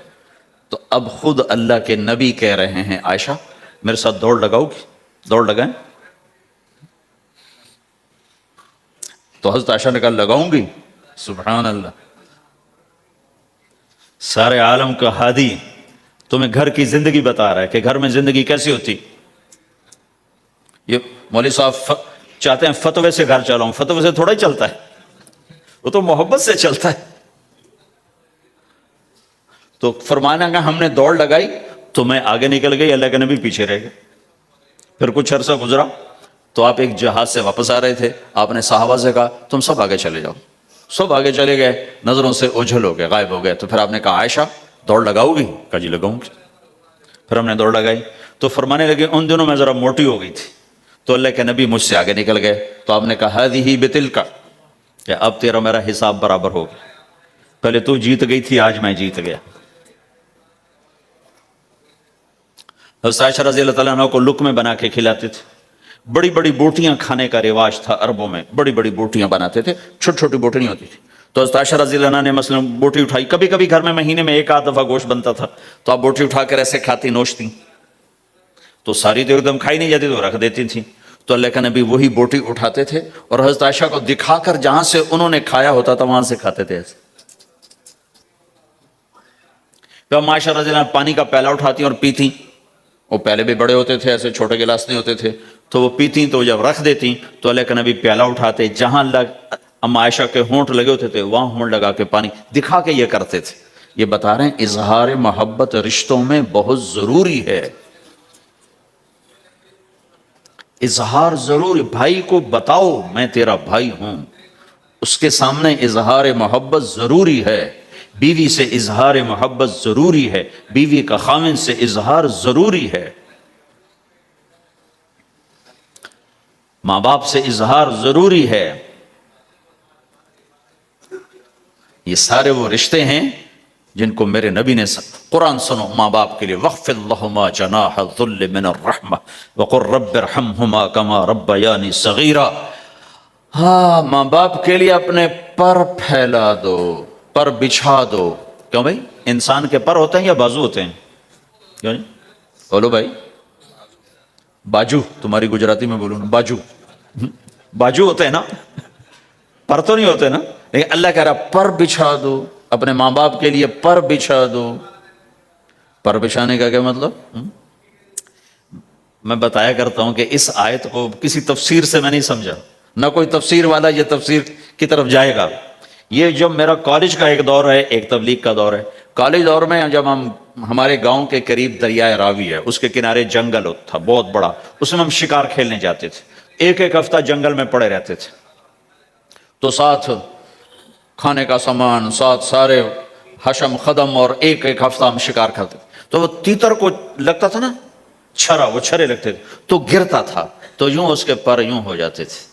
تو اب خود اللہ کے نبی کہہ رہے ہیں عائشہ میرے ساتھ دوڑ لگاؤ گی؟ دوڑ لگائیں؟ تو حضرت عائشہ نے کہا لگاؤں گی۔ سبحان اللہ، سارے عالم کا ہادی تمہیں گھر کی زندگی بتا رہا ہے کہ گھر میں زندگی کیسی ہوتی۔ یہ مولوی صاحب چاہتے ہیں فتوے سے گھر چلاؤں، فتوے سے تھوڑا ہی چلتا ہے، وہ تو محبت سے چلتا ہے۔ تو فرمانا کہ ہم نے دوڑ لگائی تو میں آگے نکل گئی، اللہ کے نبی پیچھے رہ گئے۔ پھر کچھ عرصہ گزرا تو آپ ایک جہاز سے واپس آ رہے تھے، آپ نے صحابہ سے کہا تم سب آگے چلے جاؤ، سب آگے چلے گئے، نظروں سے اوجھل ہو گئے، غائب ہو گئے۔ تو پھر آپ نے کہا عائشہ دوڑ لگاؤ گی؟ کہا جی لگاؤں گی۔ پھر ہم نے دوڑ لگائی تو فرمانے لگے ان دنوں میں ذرا موٹی ہو گئی تھی، تو اللہ کے نبی مجھ سے آگے نکل گئے، تو آپ نے کہا هذه بتلك، کہ اب تیرا میرا حساب برابر ہو گیا، پہلے تو جیت گئی تھی، آج میں جیت گیا۔ حضرت عائشہ رضی اللہ تعالیٰ عنہ کو لقمے بنا کے کھلاتے تھے، بڑی بڑی بوٹیاں کھانے کا رواج تھا عربوں میں، بڑی بڑی بوٹیاں بناتے تھے، چھوٹی چھوٹی بوٹی نہیں ہوتی تھی۔ تو حضرت عائشہ رضی اللہ عنہ نے مثلا بوٹی اٹھائی، کبھی کبھی گھر میں مہینے میں ایک آدھ دفعہ گوشت بنتا تھا، تو آپ بوٹی اٹھا کر ایسے کھاتی نوچتی، تو ساری تو ایک دم کھائی نہیں جاتی تو رکھ دیتی تھی، تو اللہ کا نبی وہی بوٹی اٹھاتے تھے اور حضرت عائشہ کو دکھا کر جہاں سے انہوں نے کھایا ہوتا تھا وہاں سے کھاتے تھے ایسے۔ پھر عائشہ رضی اللہ عنہ پانی کا پیالہ اٹھاتی اور پیتی، وہ پہلے بھی بڑے ہوتے تھے، ایسے چھوٹے گلاس نہیں ہوتے تھے، تو وہ پیتی، تو جب رکھ دیتی تو اللہ کا نبی پیالہ اٹھاتے، جہاں اما عائشہ کے ہونٹ لگے ہوتے تھے وہاں ہونٹ لگا کے پانی دکھا کے یہ کرتے تھے۔ یہ بتا رہے ہیں اظہار محبت رشتوں میں بہت ضروری ہے، اظہار ضروری، بھائی کو بتاؤ میں تیرا بھائی ہوں، اس کے سامنے اظہار محبت ضروری ہے، بیوی سے اظہار محبت ضروری ہے، بیوی کا خاوند سے اظہار ضروری ہے، ماں باپ سے اظہار ضروری ہے۔ یہ سارے وہ رشتے ہیں جن کو میرے نبی نے قرآن سنو ماں باپ کے لیے وَاخْفِضْ لَهُمَا جَنَاحَ الذُّلِّ مِنَ الرَّحْمَةِ وَقُلْ رَبِّ ارْحَمْهُمَا كَمَا رَبَّيَانِي صَغِيرًا۔ ہاں ماں باپ کے لیے اپنے پر پھیلا دو، پر بچھا دو۔ کیوں بھائی؟ انسان کے پر ہوتے ہیں یا بازو ہوتے ہیں؟ کیوں نہیں بولو بھائی؟ باجو، تمہاری گجراتی میں بولوں نا باجو، باجو ہوتے ہیں نا، پر تو نہیں ہوتے نا، لیکن اللہ کہہ رہا پر بچھا دو، اپنے ماں باپ کے لیے پر بچھا دو۔ پر بچھانے کا کیا مطلب؟ میں بتایا کرتا ہوں کہ اس آیت کو کسی تفسیر سے میں نہیں سمجھا، نہ کوئی تفسیر والا یہ تفسیر کی طرف جائے گا۔ یہ جو میرا کالج کا ایک دور ہے، ایک تبلیغ کا دور ہے، کالج دور میں جب ہمارے گاؤں کے قریب دریائے راوی ہے، اس کے کنارے جنگل تھا بہت بڑا، اس میں ہم شکار کھیلنے جاتے تھے، ایک ایک ہفتہ جنگل میں پڑے رہتے تھے، تو ساتھ کھانے کا سامان، ساتھ سارے حشم خدم، اور ایک ایک ہفتہ ہم شکار کرتے تھے۔ تو وہ تیتر کو لگتا تھا نا چھرا، وہ چھرے لگتے تھے تو گرتا تھا، تو یوں اس کے پر یوں ہو جاتے تھے،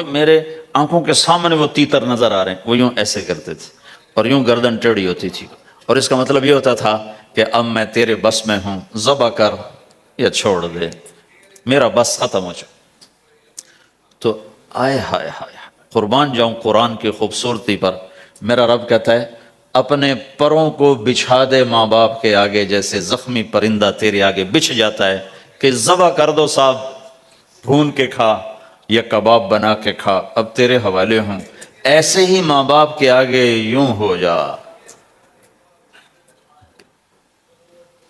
میرے آنکھوں کے سامنے وہ تیتر نظر آ رہے ہیں، وہ یوں ایسے کرتے تھے اور یوں گردن ٹیڑھی ہوتی تھی، اور اس کا مطلب یہ ہوتا تھا کہ اب میں تیرے بس میں ہوں، ذبح کر یا چھوڑ دے، میرا بس ختم ہو چکا۔ تو آئے ہائے ہائے قربان جاؤں قرآن کی خوبصورتی پر۔ میرا رب کہتا ہے اپنے پروں کو بچھا دے ماں باپ کے آگے، جیسے زخمی پرندہ تیرے آگے بچھ جاتا ہے کہ ذبح کر دو صاحب، بھون کے کھا یا کباب بنا کے کھا، اب تیرے حوالے ہوں، ایسے ہی ماں باپ کے آگے یوں ہو جا۔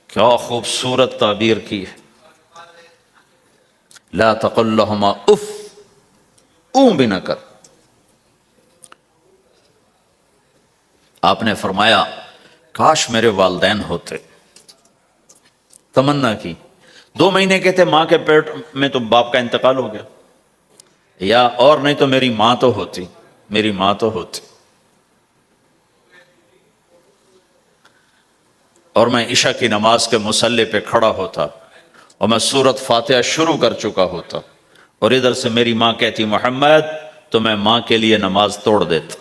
کیا خوبصورت تعبیر کی ہے، لا تقل لہما اف، اون بھی نہ کر۔ آپ نے فرمایا کاش میرے والدین ہوتے، تمنا کی، 2 مہینے کے تھے ماں کے پیٹ میں تو باپ کا انتقال ہو گیا، یا اور نہیں تو میری ماں تو ہوتی، میری ماں تو ہوتی، اور میں عشاء کی نماز کے مصلی پہ کھڑا ہوتا اور میں سورۃ فاتحہ شروع کر چکا ہوتا، اور ادھر سے میری ماں کہتی محمد، تو میں ماں کے لیے نماز توڑ دیتا،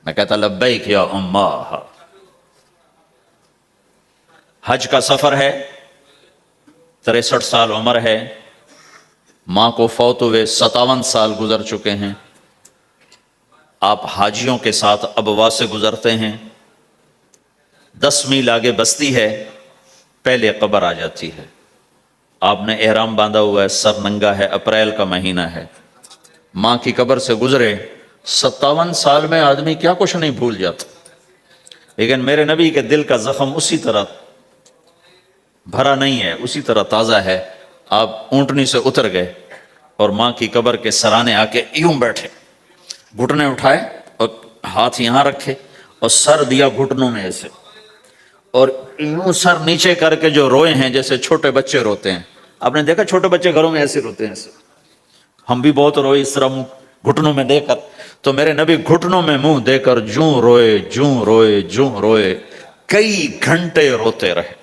میں کہتا لبیک یا اماں۔ حج کا سفر ہے، 63 سال عمر ہے، ماں کو فوت ہوئے 57 سال گزر چکے ہیں، آپ حاجیوں کے ساتھ ابوا سے گزرتے ہیں، 10 میل آگے بستی ہے، پہلے قبر آ جاتی ہے، آپ نے احرام باندھا ہوا ہے، سر ننگا ہے، اپریل کا مہینہ ہے، ماں کی قبر سے گزرے، 57 سال میں آدمی کیا کچھ نہیں بھول جاتا، لیکن میرے نبی کے دل کا زخم اسی طرح بھرا نہیں ہے، اسی طرح تازہ ہے۔ آپ اونٹنی سے اتر گئے اور ماں کی قبر کے سرانے آ کے یوں بیٹھے، گھٹنے اٹھائے اور ہاتھ یہاں رکھے اور سر دیا گھٹنوں میں ایسے، اور یوں سر نیچے کر کے جو روئے ہیں جیسے چھوٹے بچے روتے ہیں۔ آپ نے دیکھا چھوٹے بچے گھروں میں ایسے روتے ہیں ایسے، ہم بھی بہت روئے اس طرح منہ گھٹنوں میں دے کر، تو میرے نبی گھٹنوں میں منہ دے کر جوں روئے جوں روئے جوں روئے، کئی گھنٹے روتے رہے۔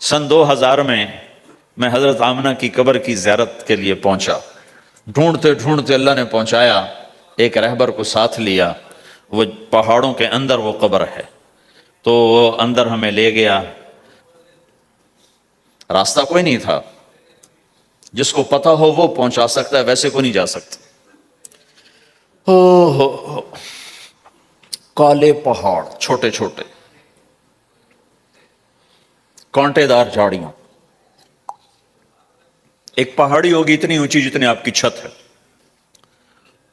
سن 2000 میں حضرت آمنہ کی قبر کی زیارت کے لیے پہنچا، ڈھونڈتے ڈھونڈتے اللہ نے پہنچایا، ایک رہبر کو ساتھ لیا، وہ پہاڑوں کے اندر وہ قبر ہے، تو وہ اندر ہمیں لے گیا، راستہ کوئی نہیں تھا، جس کو پتہ ہو وہ پہنچا سکتا ہے، ویسے کو نہیں جا سکتا۔ ہو کالے پہاڑ، چھوٹے چھوٹے، کانٹے دار جھاڑیاں، ایک پہاڑی ہوگی اتنی اونچی جتنی آپ کی چھت ہے،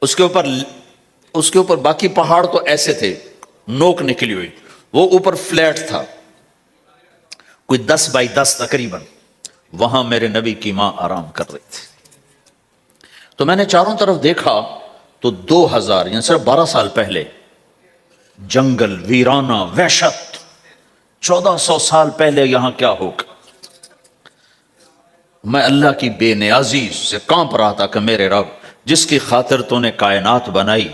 اس کے اوپر باقی پہاڑ تو ایسے تھے، نوک نکلی ہوئی، وہ اوپر فلیٹ تھا، کوئی 10 بائی 10 تقریباً، وہاں میرے نبی کی ماں آرام کر رہی تھی۔ تو میں نے چاروں طرف دیکھا تو 2000 یعنی صرف 12 سال پہلے جنگل، ویرانہ، وحشت، 1400 سال پہلے یہاں کیا ہوگا۔ میں اللہ کی بے نیازی سے کانپ رہا تھا کہ میرے رب، جس کی خاطر تو نے کائنات بنائی،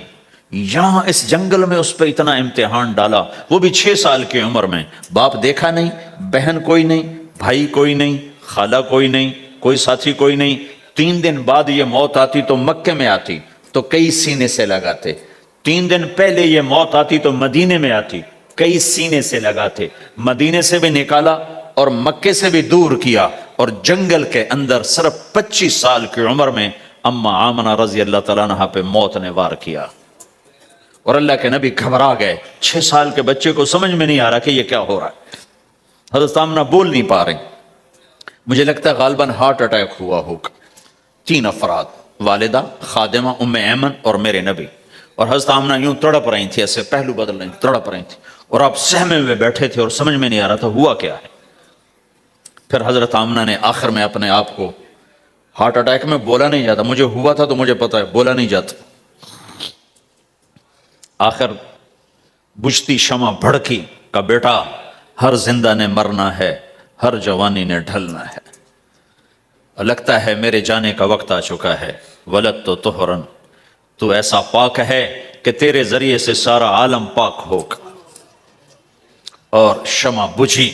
یہاں اس جنگل میں اس پہ اتنا امتحان ڈالا، وہ بھی 6 سال کی عمر میں، باپ دیکھا نہیں، بہن کوئی نہیں، بھائی کوئی نہیں، خالہ کوئی نہیں، کوئی ساتھی کوئی نہیں۔ 3 دن بعد یہ موت آتی تو مکے میں آتی تو کئی سینے سے لگاتے، 3 دن پہلے یہ موت آتی تو مدینے میں آتی، کئی سینے سے لگاتے، مدینے سے بھی نکالا اور مکے سے بھی دور کیا، اور جنگل کے اندر صرف 25 سال کی عمر میں اماں آمنہ رضی اللہ تعالیٰ عنہ پہ موت نے وار کیا، اور اللہ کے نبی گھبرا گئے۔ 6 سال کے بچے کو سمجھ میں نہیں آ رہا کہ یہ کیا ہو رہا ہے، حضرت آمنہ بول نہیں پا رہے، مجھے لگتا ہے غالباً ہارٹ اٹیک ہوا ہوگا۔ 3 افراد، والدہ، خادمہ ام ایمن اور میرے نبی، اور حضرت آمنہ یوں تڑپ رہی تھی، ایسے پہلو بدل رہی تھی، تڑپ رہی تھی، اور آپ سہمے ہوئے بیٹھے تھے اور سمجھ میں نہیں آ رہا تھا ہوا کیا ہے۔ پھر حضرت آمنہ نے آخر میں اپنے آپ کو، ہارٹ اٹیک میں بولا نہیں جاتا، مجھے ہوا تھا تو مجھے پتا ہے بولا نہیں جاتا، آخر بجھتی شمع بھڑکی کا بیٹا، ہر زندہ نے مرنا ہے، ہر جوانی نے ڈھلنا ہے، لگتا ہے میرے جانے کا وقت آ چکا ہے، ولد تو طہرن، تو ایسا پاک ہے کہ تیرے ذریعے سے سارا عالم پاک ہوگا۔ اور شمع بجھی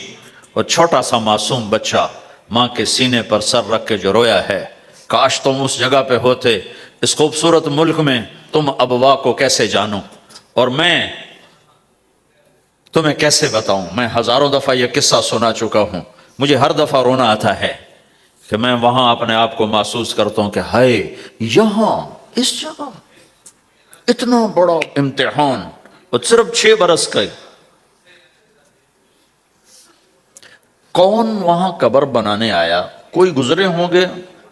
اور چھوٹا سا معصوم بچہ ماں کے سینے پر سر رکھ کے جو رویا ہے، کاش تم اس جگہ پہ ہوتے، اس خوبصورت ملک میں، تم ابوا کو کیسے جانو، اور میں تمہیں کیسے بتاؤں، میں ہزاروں دفعہ یہ قصہ سنا چکا ہوں، مجھے ہر دفعہ رونا آتا ہے کہ میں وہاں اپنے آپ کو محسوس کرتا ہوں کہ ہائے، یہاں اس جگہ اتنا بڑا امتحان، اور صرف 6 برس کا۔ کون وہاں قبر بنانے آیا؟ کوئی گزرے ہوں گے،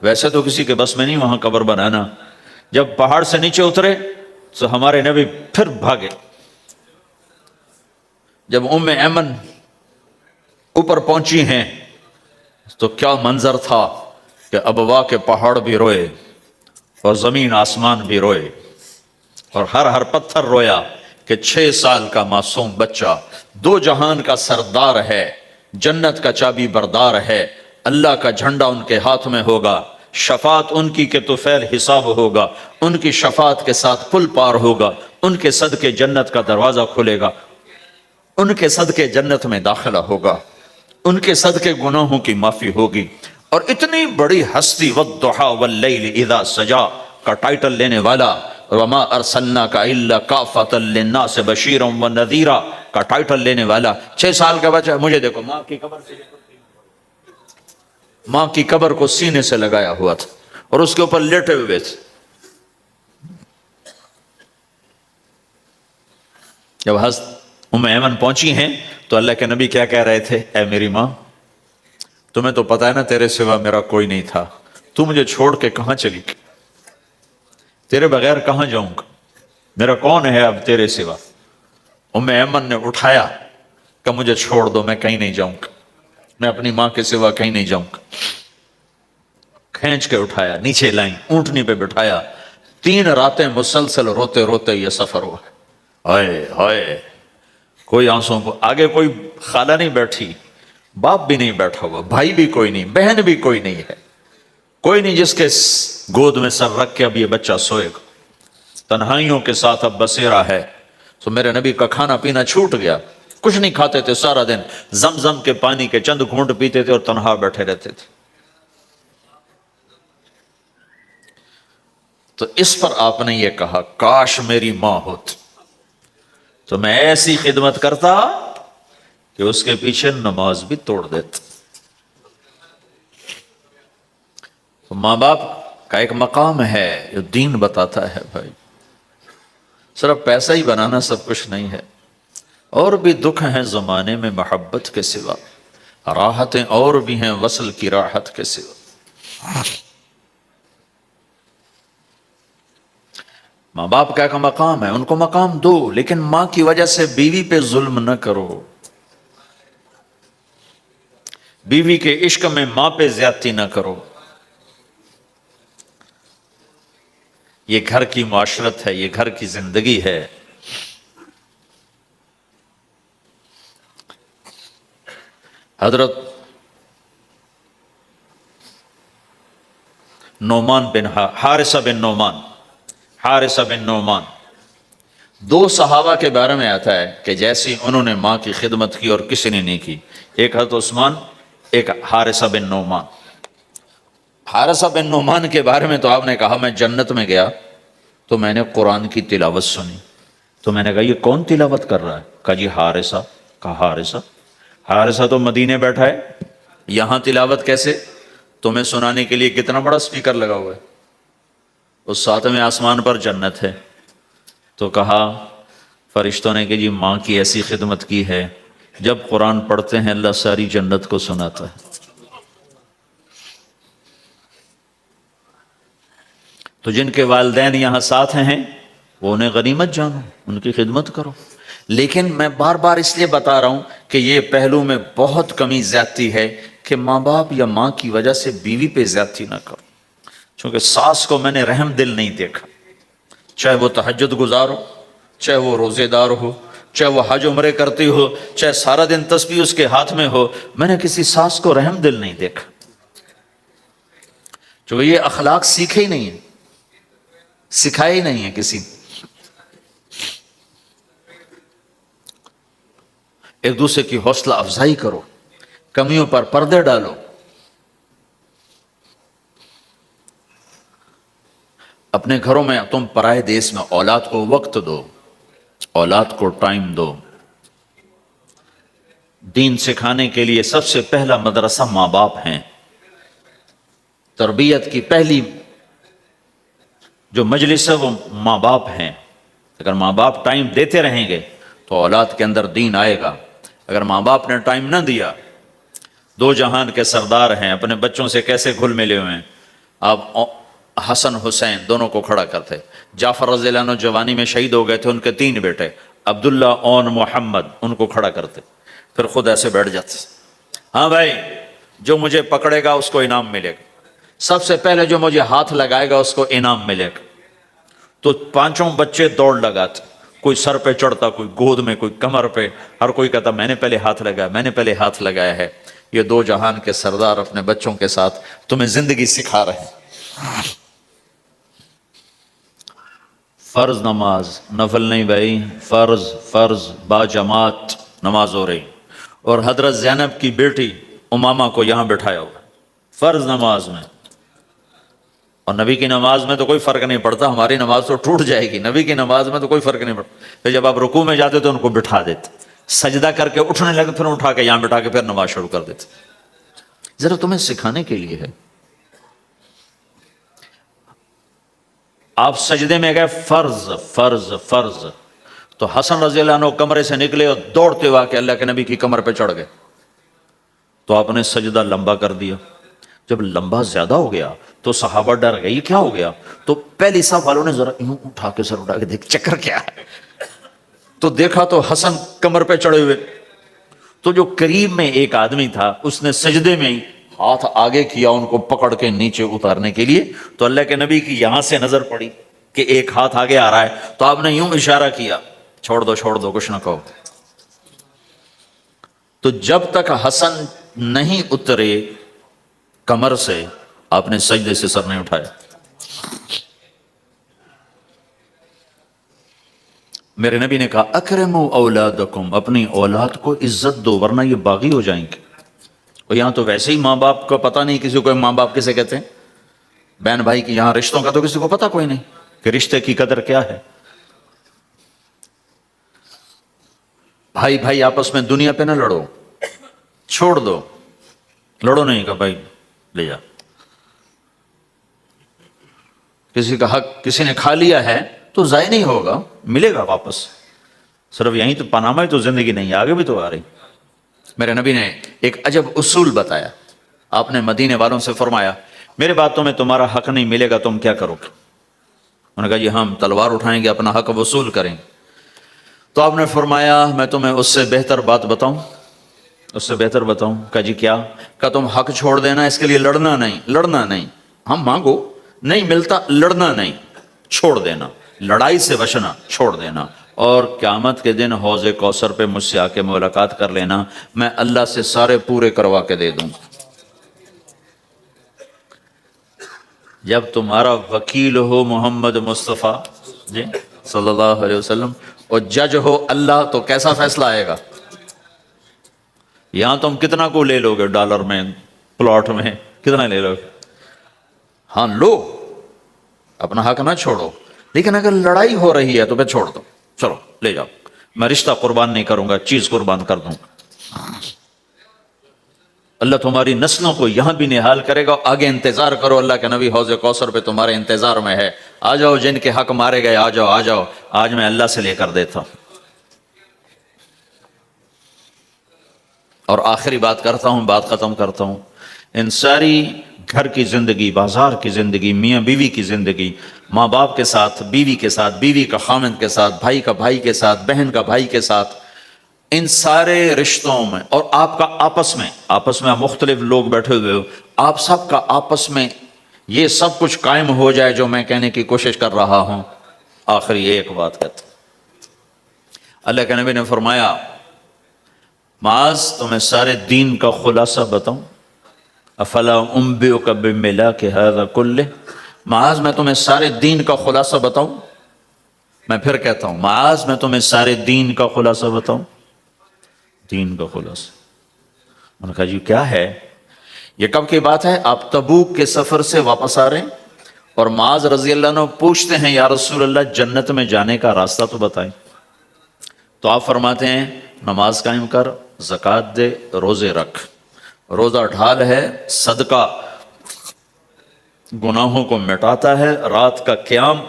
ویسے تو کسی کے بس میں نہیں وہاں قبر بنانا۔ جب پہاڑ سے نیچے اترے تو ہمارے نبی پھر بھاگے۔ جب ام ایمن اوپر پہنچی ہیں تو کیا منظر تھا کہ ابوا کے پہاڑ بھی روئے اور زمین آسمان بھی روئے، اور ہر پتھر رویا کہ 6 سال کا معصوم بچہ 2 جہان کا سردار ہے، جنت کا چابی بردار ہے، اللہ کا جھنڈا ان کے ہاتھ میں ہوگا، شفاعت ان کی کہ طفیل حساب ہوگا، ان کی شفاعت کے ساتھ پل پار ہوگا، ان کے صدقے جنت کا دروازہ کھلے گا، ان کے صدقے جنت میں داخلہ ہوگا، ان کے صدقے گناہوں کی معافی ہوگی۔ اور اتنی بڑی ہستی والضحیٰ واللیل اذا سجا کا ٹائٹل لینے والا، وما ارسلناک الا کافۃ للناس بشیرا ونذیرا کا ٹائٹل لینے والا، 6 سال کا بچہ، مجھے دیکھو ماں کی قبر سے، ماں کی قبر کو سینے سے لگایا ہوا تھا اور اس کے اوپر لیٹے ہوئے تھے۔ جب حضرت ام ایمن پہنچی ہیں تو اللہ کے نبی کیا کہہ رہے تھے؟ اے میری ماں، تمہیں تو پتا ہے نا تیرے سوا میرا کوئی نہیں تھا، تو مجھے چھوڑ کے کہاں چلی گئی؟ تیرے بغیر کہاں جاؤں گا؟ میرا کون ہے اب تیرے سوا؟ ام ایمن نے اٹھایا کہ مجھے چھوڑ دو، میں کہیں نہیں جاؤں گا، میں اپنی ماں کے سوا کہیں نہیں جاؤں گا۔ کھینچ کے اٹھایا، نیچے لائیں، اونٹنی پہ بٹھایا، 3 راتیں مسلسل روتے روتے یہ سفر ہوا۔ ہائے ہائے، کوئی آنسوں کو، آگے کوئی خالہ نہیں بیٹھی، باپ بھی نہیں بیٹھا ہوا، بھائی بھی کوئی نہیں، بہن بھی کوئی نہیں ہے، کوئی نہیں جس کے گود میں سر رکھ کے اب یہ بچہ سوئے گا۔ تنہائیوں کے ساتھ اب بسیرا ہے۔ تو میرے نبی کا کھانا پینا چھوٹ گیا، کچھ نہیں کھاتے تھے سارا دن، زمزم کے پانی کے چند گھونٹ پیتے تھے اور تنہا بیٹھے رہتے تھے۔ تو اس پر آپ نے یہ کہا کاش میری ماں ہوتی تو میں ایسی خدمت کرتا کہ اس کے پیچھے نماز بھی توڑ دیتا۔ تو ماں باپ کا ایک مقام ہے جو دین بتاتا ہے بھائی، صرف پیسہ ہی بنانا سب کچھ نہیں ہے، اور بھی دکھ ہیں زمانے میں محبت کے سوا، راحتیں اور بھی ہیں وصل کی راحت کے سوا۔ ماں باپ کا ایک مقام ہے، ان کو مقام دو، لیکن ماں کی وجہ سے بیوی پہ ظلم نہ کرو، بیوی کے عشق میں ماں پہ زیادتی نہ کرو۔ یہ گھر کی معاشرت ہے، یہ گھر کی زندگی ہے۔ حضرت نعمان بن حارثہ بن نعمان 2 صحابہ کے بارے میں آتا ہے کہ جیسی انہوں نے ماں کی خدمت کی اور کسی نے نہیں کی، ایک حضرت عثمان، ایک حارثہ بن نعمان۔ حارثہ بن نعمان کے بارے میں تو آپ نے کہا میں جنت میں گیا تو میں نے قرآن کی تلاوت سنی، تو میں نے کہا یہ کون تلاوت کر رہا ہے؟ کہا جی حارثہ۔ کہا حارثہ تو مدینے بیٹھا ہے، یہاں تلاوت کیسے؟ تمہیں سنانے کے لیے کتنا بڑا سپیکر لگا ہوا ہے، اس 7ویں آسمان پر جنت ہے۔ تو کہا فرشتوں نے کہ جی ماں کی ایسی خدمت کی ہے، جب قرآن پڑھتے ہیں اللہ ساری جنت کو سناتا ہے۔ تو جن کے والدین یہاں ساتھ ہیں وہ انہیں غنیمت جانو، ان کی خدمت کرو۔ لیکن میں بار بار اس لیے بتا رہا ہوں کہ یہ پہلو میں بہت کمی زیادتی ہے کہ ماں باپ یا ماں کی وجہ سے بیوی پہ زیادتی نہ کرو، چونکہ ساس کو میں نے رحم دل نہیں دیکھا، چاہے وہ تہجد گزار ہو، چاہے وہ روزے دار ہو، چاہے وہ حج عمرے کرتی ہو، چاہے سارا دن تسبیح اس کے ہاتھ میں ہو، میں نے کسی ساس کو رحم دل نہیں دیکھا، چونکہ یہ اخلاق سیکھے ہی نہیں ہیں، سکھائے ہی نہیں ہیں کسی نے۔ ایک دوسرے کی حوصلہ افزائی کرو، کمیوں پر پردے ڈالو۔ اپنے گھروں میں تم پرائے دیس میں اولاد کو وقت دو، اولاد کو ٹائم دو۔ دین سکھانے کے لیے سب سے پہلا مدرسہ ماں باپ ہیں، تربیت کی پہلی جو مجلس ہے وہ ماں باپ ہیں۔ اگر ماں باپ ٹائم دیتے رہیں گے تو اولاد کے اندر دین آئے گا. اگر ماں باپ نے ٹائم نہ دیا، دو جہان کے سردار ہیں، اپنے بچوں سے کیسے گھل ملے ہوئے ہیں. آپ حسن حسین دونوں کو کھڑا کرتے. جعفر رضی اللہ عنہ جوانی میں شہید ہو گئے تھے، ان کے 3 بیٹے عبداللہ اون محمد، ان کو کھڑا کرتے، پھر خود ایسے بیٹھ جاتے. ہاں بھائی، جو مجھے پکڑے گا اس کو انعام ملے گا، سب سے پہلے جو مجھے ہاتھ لگائے گا اس کو انعام ملے گا. تو 5 بچے دوڑ لگاتے، کوئی سر پہ چڑھتا، کوئی گود میں، کوئی کمر پہ، ہر کوئی کہتا میں نے پہلے ہاتھ لگایا، میں نے پہلے ہاتھ لگایا ہے. یہ 2 جہان کے سردار اپنے بچوں کے ساتھ تمہیں زندگی سکھا رہے ہیں. فرض نماز، نفل نہیں بھائی، فرض با جماعت نماز ہو رہی. اور حضرت زینب کی بیٹی امامہ کو یہاں بٹھایا ہوا فرض نماز میں. اور نبی کی نماز میں تو کوئی فرق نہیں پڑتا، ہماری نماز تو ٹوٹ جائے گی، نبی کی نماز میں تو کوئی فرق نہیں پڑتا. پھر جب آپ رکوع میں جاتے تو ان کو بٹھا دیتے، سجدہ کر کے اٹھنے لگے پھر اٹھا کے یہاں بٹھا کے پھر نماز شروع کر دیتے. ذرا تمہیں سکھانے کے لیے ہے. آپ سجدے میں گئے، فرض، تو حسن رضی اللہ عنہ کمرے سے نکلے اور دوڑتے ہوا کہ اللہ کے نبی کی کمر پہ چڑھ گئے. تو آپ نے سجدہ لمبا کر دیا. جب لمبا زیادہ ہو گیا تو صحابہ ڈر گئے، یہ کیا ہو گیا؟ تو پہلی صف والوں نے ذرا یوں اٹھا کے سر اٹھا کے دیکھ چکر کیا ہے، تو دیکھا تو حسن کمر پہ چڑھے ہوئے. تو جو قریب میں ایک آدمی تھا اس نے سجدے میں ہی ہاتھ آگے کیا ان کو پکڑ کے نیچے اتارنے کے لیے. تو اللہ کے نبی کی یہاں سے نظر پڑی کہ ایک ہاتھ آگے آ رہا ہے، تو آپ نے یوں اشارہ کیا، چھوڑ دو کچھ نہ کہو. تو جب تک حسن نہیں اترے کمر سے آپ نے سجدے سے سر نہیں اٹھایا. میرے نبی نے کہا اکرموا اولادکم، اپنی اولاد کو عزت دو ورنہ یہ باغی ہو جائیں گے. اور یہاں تو ویسے ہی ماں باپ کو پتہ نہیں کسی کو ماں باپ کسے کہتے ہیں، بہن بھائی کی یہاں رشتوں کا تو کسی کو پتہ کوئی نہیں کہ رشتے کی قدر کیا ہے. بھائی آپس میں دنیا پہ نہ لڑو، چھوڑ دو، لڑو نہیں کہ بھائی لے جا. کسی کا حق کسی نے کھا لیا ہے تو ضائع نہیں ہوگا، ملے گا واپس. صرف یہیں تو پاناما تو زندگی نہیں، آگے بھی تو آ رہی. میرے نبی نے ایک عجب اصول بتایا. آپ نے مدینے والوں سے فرمایا میرے باتوں میں تمہارا حق نہیں ملے گا تم کیا کرو گے؟ انہوں نے کہا جی ہم تلوار اٹھائیں گے، اپنا حق وصول کریں. تو آپ نے فرمایا میں تمہیں اس سے بہتر بات بتاؤں، اس سے بہتر بتاؤں؟ کہا جی کیا؟ کہا تم حق چھوڑ دینا، اس کے لیے لڑنا نہیں. ہم مانگو نہیں ملتا، لڑنا نہیں، چھوڑ دینا، لڑائی سے بچنا، چھوڑ دینا. اور قیامت کے دن حوض کوثر پہ مجھ سے آ کے ملاقات کر لینا، میں اللہ سے سارے پورے کروا کے دے دوں. جب تمہارا وکیل ہو محمد مصطفیٰ جی صلی اللہ علیہ وسلم اور جج ہو اللہ، تو کیسا فیصلہ آئے گا؟ یہاں تم کتنا کو لے لو گے ڈالر میں، پلاٹ میں کتنا لے لو گے؟ ہاں لو، اپنا حق نہ چھوڑو. لیکن اگر لڑائی ہو رہی ہے تو پھر چھوڑ دو، چلو لے جاؤ، میں رشتہ قربان نہیں کروں گا، چیز قربان کر دوں گا. اللہ تمہاری نسلوں کو یہاں بھی نحال کرے گا. آگے انتظار کرو، اللہ کے نبی حوض کوثر پہ تمہارے انتظار میں ہے. آ جاؤ جن کے حق مارے گئے، آ جاؤ، آج میں اللہ سے لے کر دیتا ہوں. اور آخری بات کرتا ہوں، بات ختم کرتا ہوں. ان ساری گھر کی زندگی، بازار کی زندگی، میاں بیوی کی زندگی، ماں باپ کے ساتھ، بیوی کے ساتھ، بیوی کا خامند کے ساتھ، بھائی کا بھائی کے ساتھ، بہن کا بھائی کے ساتھ، ان سارے رشتوں میں اور آپ کا آپس میں مختلف لوگ بیٹھے ہوئے ہو، آپ سب کا آپس میں یہ سب کچھ قائم ہو جائے جو میں کہنے کی کوشش کر رہا ہوں. آخری ایک بات کہتا ہوں. اللہ کے نبی نے فرمایا معاذ تمہیں سارے دین کا خلاصہ بتاؤں؟ افلا انبئک بملاک ھذا کلہ، معاذ میں تمہیں سارے دین کا خلاصہ بتاؤں؟ میں پھر کہتا ہوں معاذ میں تمہیں سارے دین کا خلاصہ بتاؤں؟ دین کا خلاصہ. انہوں نے کہا جی کیا ہے؟ یہ کب کی بات ہے؟ آپ تبوک کے سفر سے واپس آ رہے ہیں اور معاذ رضی اللہ عنہ پوچھتے ہیں یا رسول اللہ جنت میں جانے کا راستہ تو بتائیں. تو آپ فرماتے ہیں نماز قائم کر، زکوٰۃ دے، روزے رکھ. روزہ ڈھال ہے، صدقہ گناہوں کو مٹاتا ہے، رات کا قیام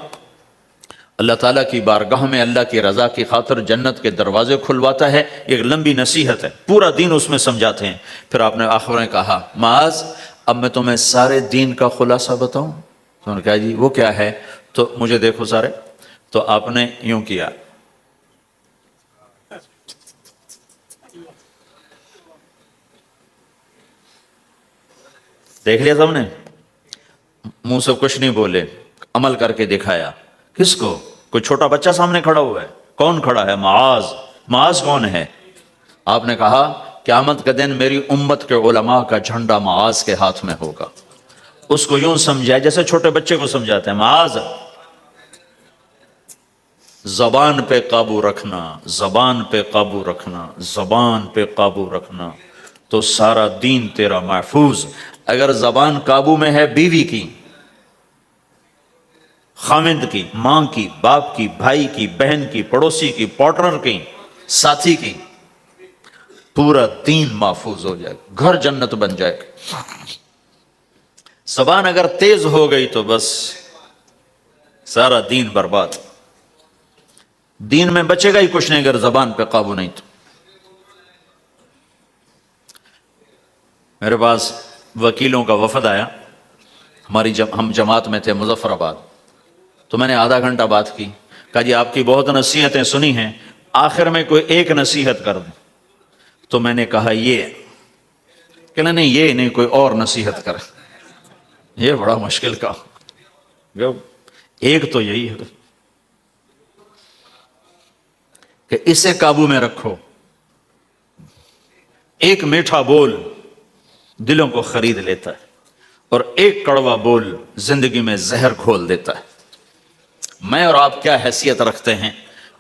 اللہ تعالیٰ کی بارگاہ میں اللہ کی رضا کی خاطر جنت کے دروازے کھلواتا ہے. ایک لمبی نصیحت ہے، پورا دین اس میں سمجھاتے ہیں. پھر آپ نے آخر میں کہا معاذ اب میں تمہیں سارے دین کا خلاصہ بتاؤں؟ تو انہوں نے کہا جی وہ کیا ہے؟ تو مجھے دیکھو سارے. تو آپ نے یوں کیا، دیکھ لیا سب نے، منہ سے کچھ نہیں بولے، عمل کر کے دکھایا. کس کو؟ کوئی چھوٹا بچہ سامنے کھڑا ہوا ہے. کون کھڑا ہے؟ معاذ. معاذ کون ہے؟ آپ نے کہا قیامت کا دن میری امت کے علماء کا جھنڈا معاذ کے ہاتھ میں ہوگا. اس کو یوں سمجھایا جیسے چھوٹے بچے کو سمجھاتے ہیں. معاذ زبان پہ قابو رکھنا، زبان پہ قابو رکھنا، زبان پہ قابو رکھنا تو سارا دین تیرا محفوظ. اگر زبان قابو میں ہے بیوی کی، خامند کی، ماں کی، باپ کی، بھائی کی، بہن کی، پڑوسی کی، پارٹنر کی، ساتھی کی، پورا دین محفوظ ہو جائے گا، گھر جنت بن جائے گا. زبان اگر تیز ہو گئی تو بس سارا دین برباد. دین میں بچے گا ہی کچھ نہیں اگر زبان پہ قابو نہیں. تو میرے پاس وکیلوں کا وفد آیا، ہم جماعت میں تھے مظفر آباد. تو میں نے آدھا گھنٹہ بات کی. کہا جی آپ کی بہت نصیحتیں سنی ہیں، آخر میں کوئی ایک نصیحت کر دیں. تو میں نے کہا یہ کہ نہیں یہ نہیں، کوئی اور نصیحت کر. یہ بڑا مشکل کا، ایک تو یہی ہے کہ اسے قابو میں رکھو. ایک میٹھا بول دلوں کو خرید لیتا ہے اور ایک کڑوا بول زندگی میں زہر کھول دیتا ہے. میں اور آپ کیا حیثیت رکھتے ہیں؟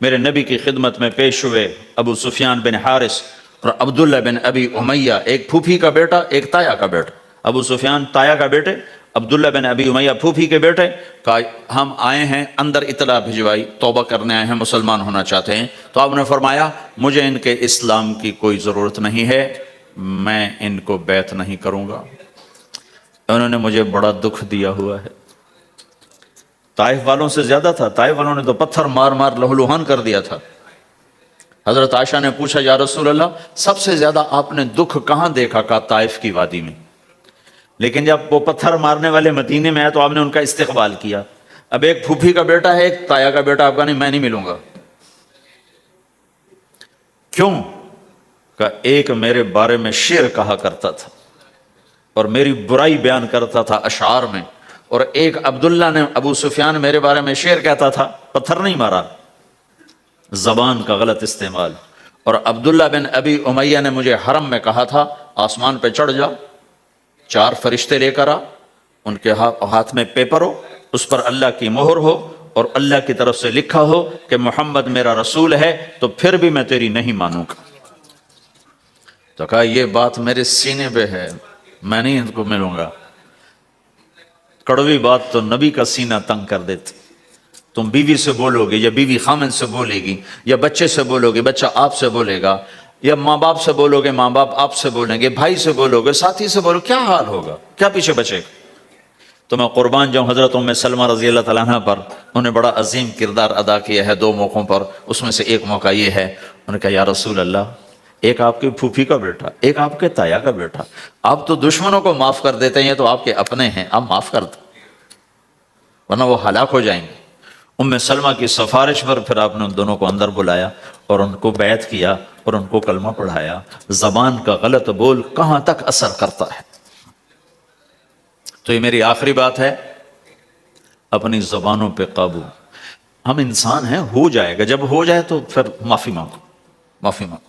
میرے نبی کی خدمت میں پیش ہوئے ابو سفیان بن حارث اور عبداللہ بن ابی امیہ، ایک پھوپھی کا بیٹا ایک تایا کا بیٹا. ابو سفیان تایا کا بیٹے، عبداللہ بن ابی امیہ پھوپھی کے بیٹے. کہا ہم آئے ہیں، اندر اطلاع بھجوائی، توبہ کرنے آئے ہیں، مسلمان ہونا چاہتے ہیں. تو آپ نے فرمایا مجھے ان کے اسلام کی کوئی ضرورت نہیں ہے، میں ان کو بیعت نہیں کروں گا. انہوں نے مجھے بڑا دکھ دیا ہوا ہے. طائف والوں سے زیادہ تھا، طائف والوں نے تو پتھر مار مار لہولہان کر دیا تھا. حضرت عائشہ نے پوچھا یا رسول اللہ سب سے زیادہ آپ نے دکھ کہاں دیکھا؟ کہا طائف کی وادی میں. لیکن جب وہ پتھر مارنے والے مدینے میں آئے تو آپ نے ان کا استقبال کیا. اب ایک پھوپھی کا بیٹا ہے، ایک تایا کا بیٹا، آپ کا نہیں، میں نہیں ملوں گا. کیوں؟ کہ ایک میرے بارے میں شعر کہا کرتا تھا اور میری برائی بیان کرتا تھا اشعار میں، اور ایک عبداللہ نے، ابو سفیان میرے بارے میں شعر کہتا تھا. پتھر نہیں مارا، زبان کا غلط استعمال. اور عبداللہ بن ابی امیہ نے مجھے حرم میں کہا تھا آسمان پہ چڑھ جا، 4 فرشتے لے کر آ، ان کے ہاتھ میں پیپر ہو، اس پر اللہ کی مہر ہو اور اللہ کی طرف سے لکھا ہو کہ محمد میرا رسول ہے، تو پھر بھی میں تیری نہیں مانوں گا. تو کہا یہ بات میرے سینے پہ ہے، میں نہیں ان کو ملوں گا. کڑوی بات تو نبی کا سینہ تنگ کر دیتی. تم بیوی سے بولو گے یا بیوی خامن سے بولے گی، یا بچے سے بولو گے بچہ آپ سے بولے گا، یا ماں باپ سے بولو گے ماں باپ آپ سے بولیں گے، بھائی سے بولو گے، ساتھی سے بولو، کیا حال ہوگا؟ کیا پیچھے بچے گا؟ تو میں قربان جاؤں حضرت ام سلمہ رضی اللہ تعالیٰ عنہ پر. انہوں نے بڑا عظیم کردار ادا کیا ہے 2 موقعوں پر. اس میں سے ایک موقع یہ ہے، انہوں نے کہا یا رسول اللہ ایک آپ کی پھوپھی کا بیٹا، ایک آپ کے تایا کا بیٹا، آپ تو دشمنوں کو معاف کر دیتے ہیں، تو آپ کے اپنے ہیں، آپ معاف کر دیں ورنہ وہ ہلاک ہو جائیں گے. ام سلمہ کی سفارش پر پھر آپ نے ان دونوں کو اندر بلایا اور ان کو بیعت کیا اور ان کو کلمہ پڑھایا. زبان کا غلط بول کہاں تک اثر کرتا ہے. تو یہ میری آخری بات ہے، اپنی زبانوں پہ قابو. ہم انسان ہیں، ہو جائے گا، جب ہو جائے تو پھر معافی مانگو، معافی مانگو.